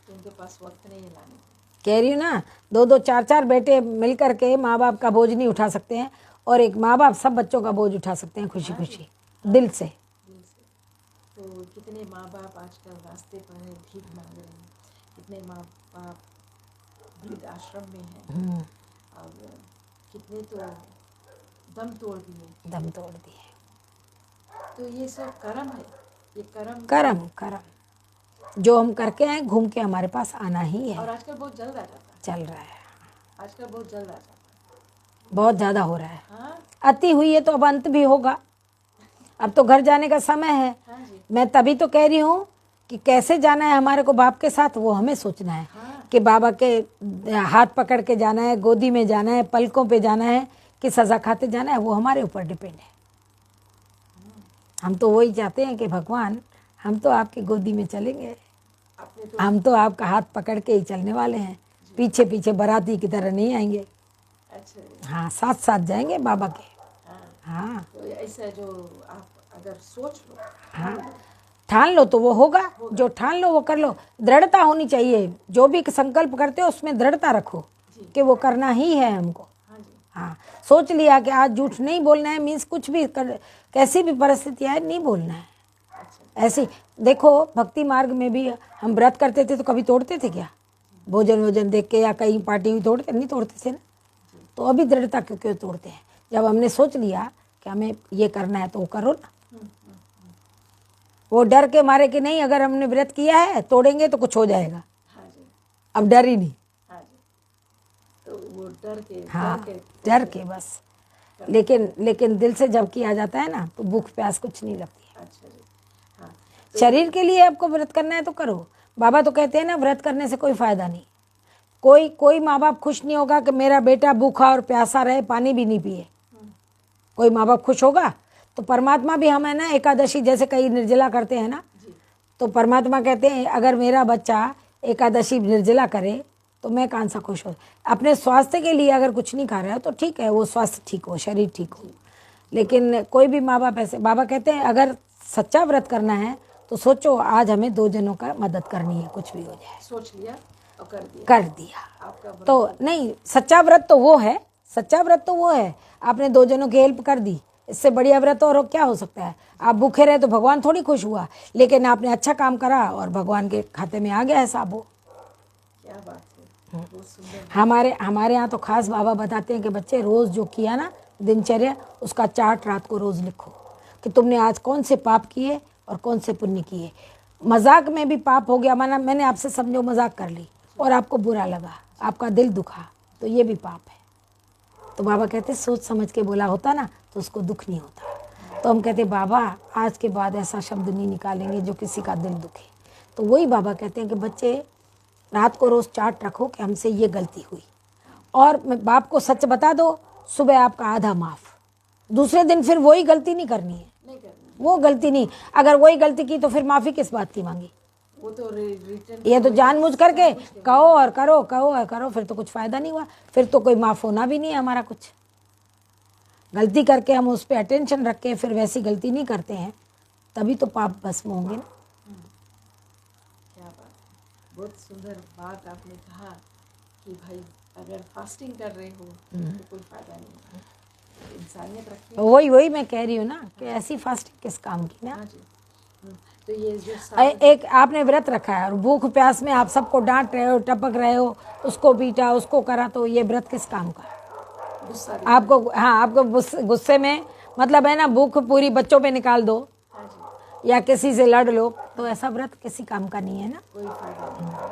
तो उनके पास वक्त नहीं है लाने का। कह रही हूँ ना, 2-2 4-4 बेटे मिल करके माँ बाप का बोझ नहीं उठा सकते हैं, और एक माँ बाप सब बच्चों का बोझ उठा सकते हैं खुशी खुशी दिल से। दिल से। तो कितने माँ बाप आजकल रास्ते पर है, भीख मांग रहे हैं, कितने माँ बाप वृद्ध आश्रम में हैं, और कितने तो दम तोड़ दिए। दम तोड़ दिए। तो ये सब कर्म है, ये कर्म जो हम करके आए, घूम के हमारे पास आना ही है। और आजकल बहुत जल्द आ जाता है, चल रहा है, आजकल बहुत जल्द आ जाता है। बहुत ज़्यादा हो रहा है। हाँ अति हुई है तो अब अंत भी होगा, अब तो घर जाने का समय है। हाँ जी मैं तभी तो कह रही हूँ कि कैसे जाना है हमारे को बाप के साथ, वो हमें सोचना है। हाँ। कि बाबा के हाथ पकड़ के जाना है, गोदी में जाना है, पलकों पे जाना है, कि सज़ा खाते जाना है, वो हमारे ऊपर डिपेंड है। हम तो वही चाहते हैं कि भगवान हम तो आपकी गोदी में चलेंगे, आपने तो हम तो आपका हाथ पकड़ के ही चलने वाले हैं, पीछे पीछे बाराती की तरह नहीं आएंगे। अच्छा हाँ, साथ साथ जाएंगे बाबा के। हाँ, हाँ तो ऐसा जो आप अगर सोच लो, हाँ, ठान लो तो वो होगा, जो ठान लो वो कर लो। दृढ़ता होनी चाहिए, जो भी संकल्प करते हो उसमें दृढ़ता रखो कि वो करना ही है हमको। हाँ जी हाँ, सोच लिया कि आज झूठ नहीं बोलना है, मीन्स कुछ भी कैसी भी परिस्थिति आए नहीं बोलना है। अच्छा ऐसे देखो, भक्ति मार्ग में भी हम व्रत करते थे तो कभी तोड़ते थे क्या? भोजन देख के या कहीं पार्टी भी तोड़ते नहीं, तोड़ते थे ना। तो अभी दृढ़ता क्यों तोड़ते हैं? जब हमने सोच लिया कि हमें ये करना है तो वो करो ना। वो डर के मारे कि नहीं, अगर हमने व्रत किया है तोड़ेंगे तो कुछ हो जाएगा, हाँ जी अब डर ही नहीं। हाँ जी, तो वो हाँ, डर के बस। लेकिन दिल से जब किया जाता है ना तो भूख प्यास कुछ नहीं लगती है। अच्छा जी हाँ शरीर के लिए आपको व्रत करना है तो करो। बाबा तो कहते हैं ना, व्रत करने से कोई फायदा नहीं। कोई माँ बाप खुश नहीं होगा कि मेरा बेटा भूखा और प्यासा रहे, पानी भी नहीं पिए। कोई माँ बाप खुश होगा? तो परमात्मा भी हमें ना एकादशी जैसे कई निर्जला करते हैं ना, तो परमात्मा कहते हैं अगर मेरा बच्चा एकादशी निर्जला करे तो मैं कौन सा खुश हो। अपने स्वास्थ्य के लिए अगर कुछ नहीं खा रहा है तो ठीक है, वो स्वास्थ्य ठीक हो, शरीर ठीक हो। लेकिन कोई भी माँ बाप ऐसे, बाबा कहते हैं अगर सच्चा व्रत करना है तो सोचो आज हमें 2 जनों का मदद करनी है, कुछ भी हो जाए। सोच लिया और कर दिया आपका व्रत तो नहीं, सच्चा व्रत तो वो है, सच्चा व्रत तो वो है। आपने 2 जनों की हेल्प कर दी, इससे बढ़िया व्रत और क्या हो सकता है? आप भूखे रहे तो भगवान थोड़ी खुश हुआ, लेकिन आपने अच्छा काम करा और भगवान के खाते में आ गया है साबो। क्या बात है, बहुत सुंदर। हमारे यहाँ तो खास बाबा बताते हैं कि बच्चे रोज़ जो किया ना दिनचर्या, उसका चार्ट रात को रोज़ लिखो कि तुमने आज कौन से पाप किए और कौन से पुण्य किए। मजाक में भी पाप हो गया, माना मैंने आपसे समझो मजाक कर ली और आपको बुरा लगा, आपका दिल दुखा तो ये भी पाप है। तो बाबा कहते सोच समझ के बोला होता ना तो उसको दुख नहीं होता। तो हम कहते बाबा आज के बाद ऐसा शब्द नहीं निकालेंगे जो किसी का दिल दुखे। तो वही बाबा कहते हैं कि बच्चे रात को रोज़ चार्ट रखो कि हमसे ये गलती हुई, और बाप को सच बता दो, सुबह आपका आधा माफ़, दूसरे दिन फिर वही गलती नहीं करनी है, वो गलती नहीं। अगर वही गलती की तो फिर माफ़ी किस बात की मांगी? वो तो रिटर्न ये तो जानबूझ करके कहो और करो, कहो और करो, फिर तो कुछ फ़ायदा नहीं हुआ, फिर तो कोई माफ़ होना भी नहीं है हमारा कुछ। गलती करके हम उस पर अटेंशन रख के फिर वैसी गलती नहीं करते हैं, तभी तो पाप भस्म होंगे ना। क्या बात है, बहुत सुंदर बात आपने कहा कि भाई अगर फास्टिंग कर रहे हो तो कोई फायदा नहीं है, इंसानियत रखिए। वही मैं कह रही हूँ ना कि ऐसी फास्टिंग किस काम की ना। हाँ जी। तो ये जो एक आपने व्रत रखा है और भूख प्यास में आप सबको डांट रहे हो, टपक रहे हो, उसको पीटा उसको करा, तो ये व्रत किस काम का? गुस्सा आपको, हाँ आपको गुस्से में मतलब है ना, भूख पूरी बच्चों पे निकाल दो हाँ जी, या किसी से लड़ लो, तो ऐसा व्रत किसी काम का नहीं है ना। कोई फायदा नहीं है।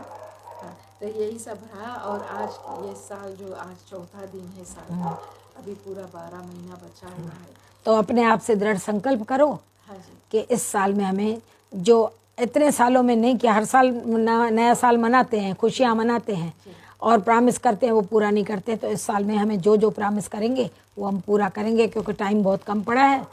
हाँ, तो यही सब रहा। और आज ये साल जो आज चौथा दिन है साल का, अभी पूरा 12 महीना बचा हुआ है। तो अपने आप से दृढ़ संकल्प करो हाँ जी, कि इस साल में हमें जो इतने सालों में नहीं किया, हर साल नया साल मनाते हैं, खुशियाँ मनाते हैं और प्रॉमिस करते हैं, वो पूरा नहीं करते, तो इस साल में हमें जो जो प्रॉमिस करेंगे वो हम पूरा करेंगे, क्योंकि टाइम बहुत कम पड़ा है,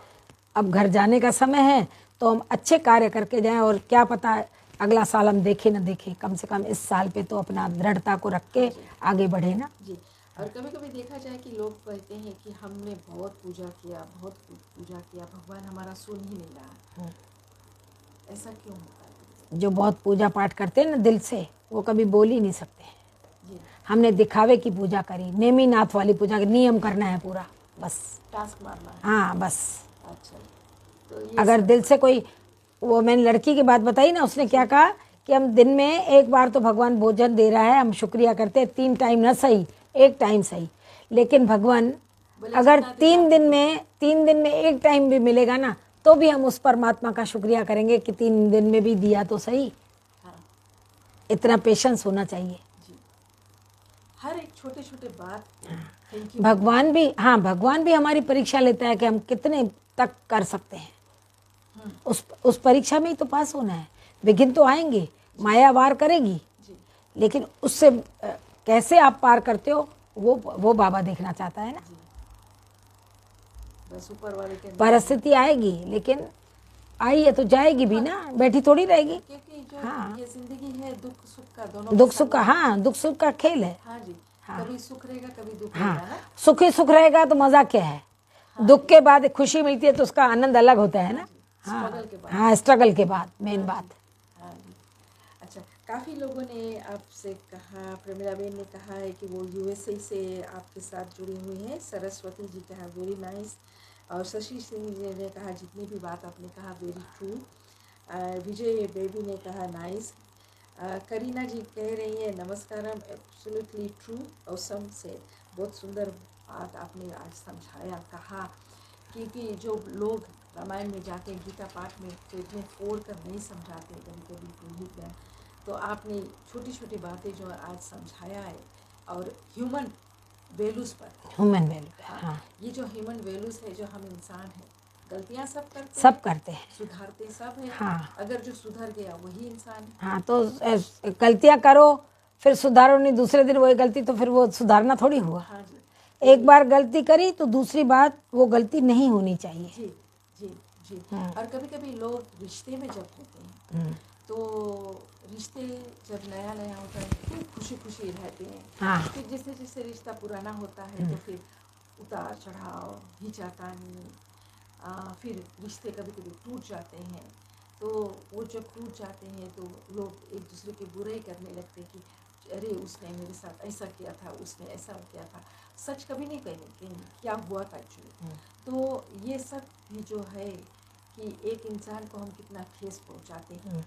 अब घर जाने का समय है, तो हम अच्छे कार्य करके जाएं। और क्या पता अगला साल हम देखें ना देखें, कम से कम इस साल पे तो अपना दृढ़ता को रख के आगे बढ़े ना जी। और कभी कभी देखा जाए कि लोग कहते हैं कि हमने बहुत पूजा किया, बहुत पूजा किया, भगवान हमारा सुन ही नहीं रहा। ऐसा क्यों होता है? जो बहुत पूजा पाठ करते हैं ना दिल से, वो कभी बोल ही नहीं सकते। जी, हमने दिखावे की पूजा करी, नेमीनाथ वाली पूजा, नियम करना है पूरा, बस टास्क मारना है। हाँ बस। अच्छा, तो ये अगर दिल से कोई, वो मैंने लड़की की बात बताई ना, उसने क्या कहा कि हम दिन में एक बार तो भगवान भोजन दे रहा है, हम शुक्रिया करते हैं, 3 टाइम ना सही, 1 टाइम सही, लेकिन भगवान अगर 3 दिन में 1 टाइम भी मिलेगा ना, तो भी हम उस परमात्मा का शुक्रिया करेंगे कि 3 दिन में भी दिया तो सही। हाँ इतना पेशेंस होना चाहिए। जी, हर एक छोटे छोटे बात थैंक यू। भगवान भी, हाँ भगवान भी हमारी परीक्षा लेता है कि हम कितने तक कर सकते हैं। उस परीक्षा में ही तो पास होना है। विघ्न तो आएंगे, माया वार करेगी, जी, लेकिन उससे कैसे आप पार करते हो वो बाबा देखना चाहता है ना। जी, बस ऊपर वाले के परिस्थिति आएगी, लेकिन आई है तो जाएगी भी ना, बैठी थोड़ी रहेगी। क्योंकि जो हाँ। ये जिंदगी है दुख सुख का दोनों दुख का सुख का, हाँ दुख सुख का खेल है। हाँ जी, हाँ। कभी सुख रहेगा कभी दुख हाँ, रहेगा ना। सुख ही सुख रहेगा तो मजा क्या है? दुख के बाद खुशी मिलती है तो उसका आनंद अलग होता है ना। हाँ स्ट्रगल के बाद। हाँ, स्ट्रगल के बाद मेन बात। हाँ जी। अच्छा, काफ़ी लोगों ने आपसे कहा, प्रमिला बेन ने कहा है कि वो यूएसए से आपके साथ जुड़ी हुई हैं। सरस्वती जी कहा वेरी नाइस, और शशि सिंह जी ने कहा जितनी भी बात आपने कहा वेरी ट्रू। विजय बेबी ने कहा नाइस। करीना जी कह रही है नमस्कारम, एब्सोल्युटली ट्रू, ऑसम से। बहुत सुंदर बात आपने आज समझाया, कहा क्योंकि जो लोग रामायण में जाते हैं, गीता पाठ में पेट में फोड़ कर नहीं समझाते कभी कभी पुरोहित ज्ञान, तो आपने छोटी छोटी बातें जो आज समझाया है, और ह्यूमन वैल्यूज़ पर, ह्यूमन वैल्यू। हाँ, ये जो ह्यूमन वैल्यूज़ है, जो हम इंसान हैं, गलतियां सब करते सब हैं, करते हैं। सुधारते सब है। हाँ। अगर जो सुधर गया वही इंसान है। हाँ, तो गलतियां करो फिर सुधारो नहीं, दूसरे दिन वही गलती, तो फिर वो सुधारना थोड़ी हुआ। हाँ जी, एक बार गलती करी तो दूसरी बात वो गलती नहीं होनी चाहिए। जी जी जी। और कभी कभी लोग रिश्ते में जब होते हैं, तो रिश्ते जब नया नया होता है खूब खुशी खुशी रहते हैं। हाँ। फिर जैसे जैसे रिश्ता पुराना होता है तो फिर उतार चढ़ाव, खींचातानी, फिर रिश्ते कभी कभी टूट जाते हैं। तो वो जब टूट जाते हैं तो लोग एक दूसरे के बुराई करने लगते हैं कि अरे उसने मेरे साथ ऐसा किया था, उसने ऐसा किया था। सच कभी नहीं कहेंगे क्या हुआ था एक्चुअली। तो ये सब भी जो है कि एक इंसान को हम कितना ठेस पहुंचाते हैं।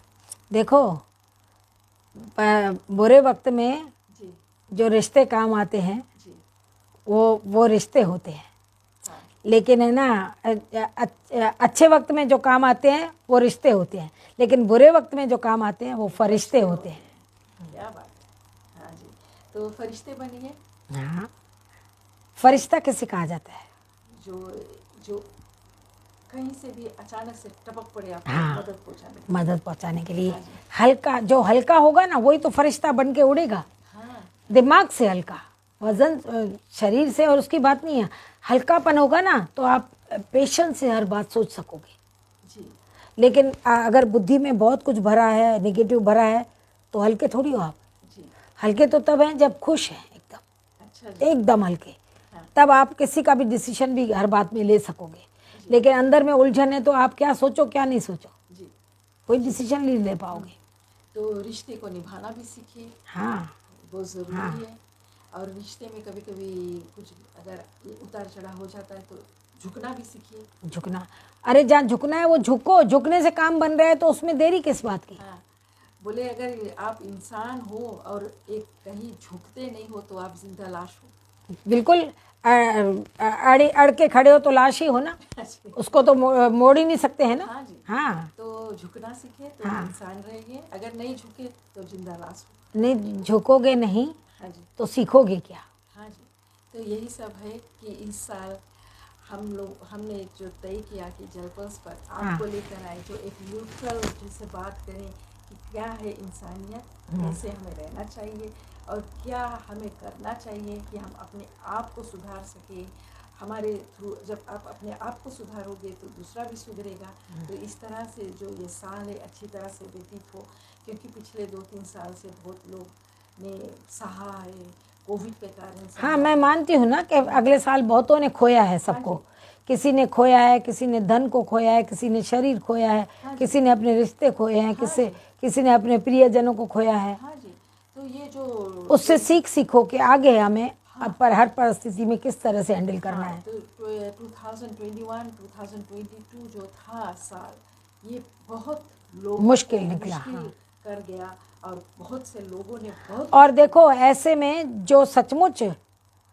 देखो, बुरे वक्त में जी जो रिश्ते काम आते हैं जी। वो रिश्ते होते हैं, हाँ लेकिन है ना अच्छे वक्त में जो काम आते हैं वो रिश्ते होते हैं, लेकिन बुरे वक्त में जो काम आते हैं वो फरिश्ते होते हैं। क्या बात है। हाँ जी, तो फरिश्ते बनिए। हाँ, फरिश्ता किसे कहा जाता है? जो जो कहीं से भी अचानक से टपक पड़े आपको हाँ, मदद पहुंचाने के मदद पहुंचाने के लिए। हाँ जी। हल्का, जो हल्का होगा ना वही तो फरिश्ता बन के उड़ेगा। हाँ दिमाग से हल्का, वजन शरीर से और उसकी बात नहीं है। हल्कापन होगा ना तो आप पेशेंस से हर बात सोच सकोगे। जी लेकिन अगर बुद्धि में बहुत कुछ भरा है, नेगेटिव भरा है, तो हल्के थोड़ी हो आप। जी। हल्के तो तब हैं जब खुश हैं, एकदम अच्छा जी। एकदम हल्के। हाँ तब आप किसी का भी डिसीजन भी हर बात में ले सकोगे। जी। लेकिन अंदर में उलझन है तो आप क्या सोचो क्या नहीं सोचो, जी। कोई डिसीजन नहीं ले पाओगे। तो रिश्ते को निभाना भी सीखिए, हाँ बहुत ज़रूरी हाँ है। और रिश्ते में कभी कभी कुछ अगर उतार चढ़ाव हो जाता है तो झुकना भी सीखिए। झुकना, अरे जहाँ झुकना है वो झुको, झुकने से काम बन रहा है तो उसमें देरी किस बात की। हाँ, बोले अगर आप इंसान हो और एक कहीं झुकते नहीं हो तो आप जिंदा लाश हो। बिल्कुल, अड़े अड़ के खड़े हो तो लाश ही हो ना, उसको तो मोड़ ही नहीं सकते हैं ना। हाँ जी। हाँ तो झुकना सीखे तो हाँ। इंसान रहिए, अगर नहीं झुके तो जिंदा लाश हो। नहीं झुकोगे नहीं हाँ जी। तो सीखोगे क्या। हाँ जी। तो यही सब है कि इस साल हमने जो तय किया कि जलपल्स पर आपको लेकर आए, जो एक न्यूट्रल जिससे बात करें कि क्या है इंसानियत, कैसे हमें रहना चाहिए और क्या हमें करना चाहिए कि हम अपने आप को सुधार सके। हमारे थ्रू जब आप अपने आप को सुधारोगे तो दूसरा भी सुधरेगा। तो इस तरह से जो ये साल है अच्छी तरह से व्यतीत हो, क्योंकि पिछले 2-3 साल से बहुत लोग ने सहा है कोविड के कारण। हाँ, मैं मानती हूँ ना कि अगले साल बहुतों ने खोया है सबको। किसी ने खोया है, किसी ने धन को खोया है, किसी ने शरीर खोया है, किसी ने अपने रिश्ते खोए हैं, किसी ने अपने प्रियजनों को खोया है। हाँ जी। तो ये जो उससे सीखो कि आगे हमें अब पर हर परिस्थिति में किस तरह से हैंडल करना है। तो 2021-2022 जो था साल, ये बहुत लोगों मुश्किल को निकला, मुश्किल हाँ। कर गया और बहुत से लोगों ने बहुत। और देखो ऐसे में जो सचमुच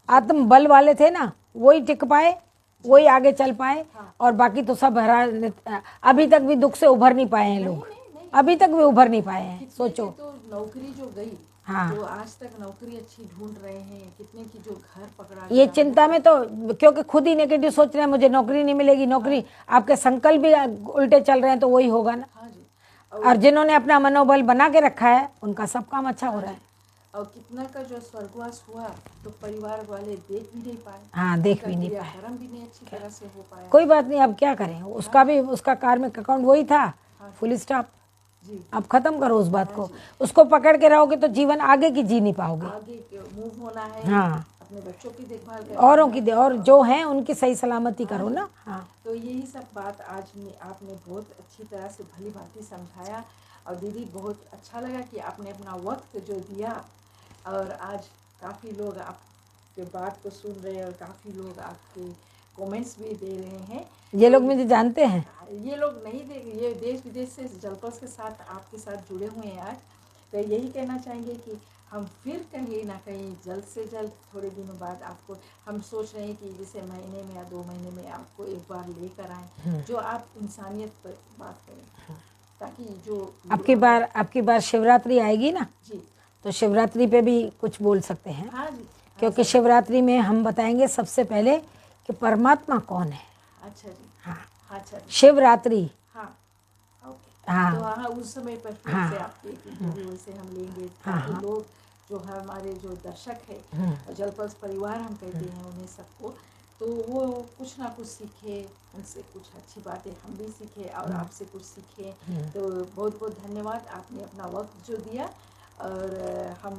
आत्म बल वाले थे ना वही टिक पाए, वही आगे चल पाए। और बाकी तो सब अभी तक भी दुख से उभर नहीं पाए हैं लोग, अभी तक भी उभर नहीं पाए हैं। सोचो तो नौकरी जो गई, हाँ, जो आज तक नौकरी अच्छी ढूंढ रहे हैं, कितने की जो घर पकड़ा ये गया, चिंता में तो क्योंकि खुद ही नेगेटिव सोच रहे हैं मुझे नौकरी नहीं मिलेगी, नौकरी। आपके संकल्प भी उल्टे चल रहे हैं तो वही होगा ना। हाँ जी। और जिन्होंने अपना मनोबल बना के रखा है उनका सब काम अच्छा हो रहा है। और कितना का जो स्वर्गवास हुआ तो परिवार वाले देख भी नहीं पाए। हाँ, देख भी नहीं पाए, क्रियाक्रम भी नहीं अच्छी तरह से हो पाया। कोई बात नहीं, अब क्या करें, उसका भी उसका कार्मिक अकाउंट वही था, फुल स्टॉप। जी। अब खत्म करो उस बात को, उसको पकड़ के रहोगे तो जीवन आगे की जी नहीं पाओगे। आगे मूव होना है। हाँ, अपने बच्चों की देखभाल करना औरों की है। और जो हैं उनकी सही सलामती करो ना। हाँ, तो यही सब बात आज आपने बहुत अच्छी तरह से भली भांति समझाया। और दीदी बहुत अच्छा लगा कि आपने अपना वक्त जो दिया। और आज काफ़ी लोग आपके बात को सुन रहे हैं और काफ़ी लोग आपके कमेंट्स भी दे रहे हैं। ये लोग मुझे जानते हैं, ये लोग नहीं देंगे, ये देश विदेश से जलपल्स के साथ आपके साथ जुड़े हुए हैं आज। तो यही कहना चाहेंगे कि हम फिर कहीं ना कहीं जल्द से जल्द थोड़े दिनों बाद आपको, हम सोच रहे हैं कि जैसे महीने में या 2 महीने में आपको एक बार लेकर आएँ, जो आप इंसानियत पर बात करें, ताकि जो आपकी बार शिवरात्रि आएगी ना जी। तो शिवरात्रि पे भी कुछ बोल सकते हैं। हाँ जी। क्योंकि शिवरात्रि में हम बताएंगे सबसे पहले कि परमात्मा कौन है। अच्छा जी। हाँ, अच्छा जी। शिवरात्रि। हाँ ओके। हाँ तो हाँ उस समय पर फिर से आपके इंटरव्यू से हम लेंगे, ताकि लोग जो हमारे जो दर्शक है जलपल्स परिवार हम कहते हैं उन्हें सबको, तो वो कुछ ना कुछ सीखे, उनसे कुछ अच्छी बातें हम भी सीखे और आपसे कुछ सीखे। तो बहुत बहुत धन्यवाद, आपने अपना वक्त जो दिया। और हम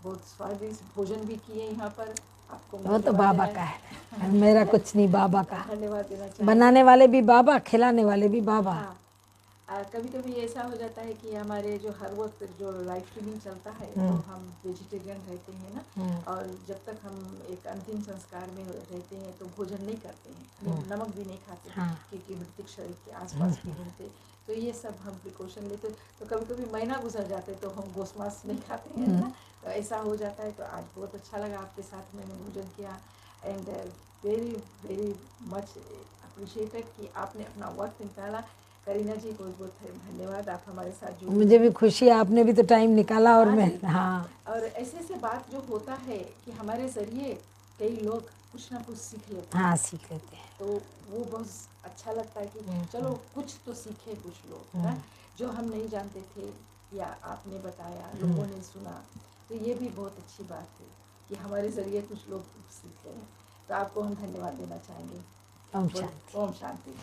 बहुत स्वादिष्ट भोजन भी किए यहाँ पर। आपको वो तो बाबा का है, मेरा कुछ नहीं, बाबा का। धन्यवाद देना चाहिए। बनाने वाले भी बाबा, खिलाने वाले भी बाबा। हाँ। कभी कभी ऐसा हो जाता है कि हमारे जो हर वक्त जो लाइव स्ट्रीमिंग चलता है तो हम वेजिटेरियन रहते हैं ना, और जब तक हम एक अंतिम संस्कार में रहते हैं तो भोजन नहीं करते हैं, नमक भी नहीं खाते, क्योंकि मृतक शरीर के आसपास भी घूमते। तो ये सब हम प्रिकॉशन लेते, तो कभी कभी महीना गुजर जाते तो हम गोश मांस नहीं खाते हैं ना, तो ऐसा हो जाता है। तो आज बहुत अच्छा लगा आपके साथ मैंने भोजन किया। And very very much appreciated कि आपने अपना वक्त निकाला। करीना जी को बहुत धन्यवाद, आप हमारे साथ जुड़े। मुझे भी खुशी है, आपने भी तो टाइम निकाला। और हाँ मैं जी। हाँ और ऐसे ऐसे बात जो होता है कि हमारे जरिए कई लोग कुछ ना कुछ सीख लेते हैं। हाँ सीख लेते हैं। तो वो बहुत अच्छा लगता है कि चलो कुछ तो सीखे कुछ लोग, है ना, जो हम नहीं जानते थे या आपने बताया, लोगों ने सुना, तो ये भी बहुत अच्छी बात है कि हमारे ज़रिए कुछ लोग सीख रहे हैं। तो आपको हम धन्यवाद देना चाहेंगे। ओम शांति। ओम शांति।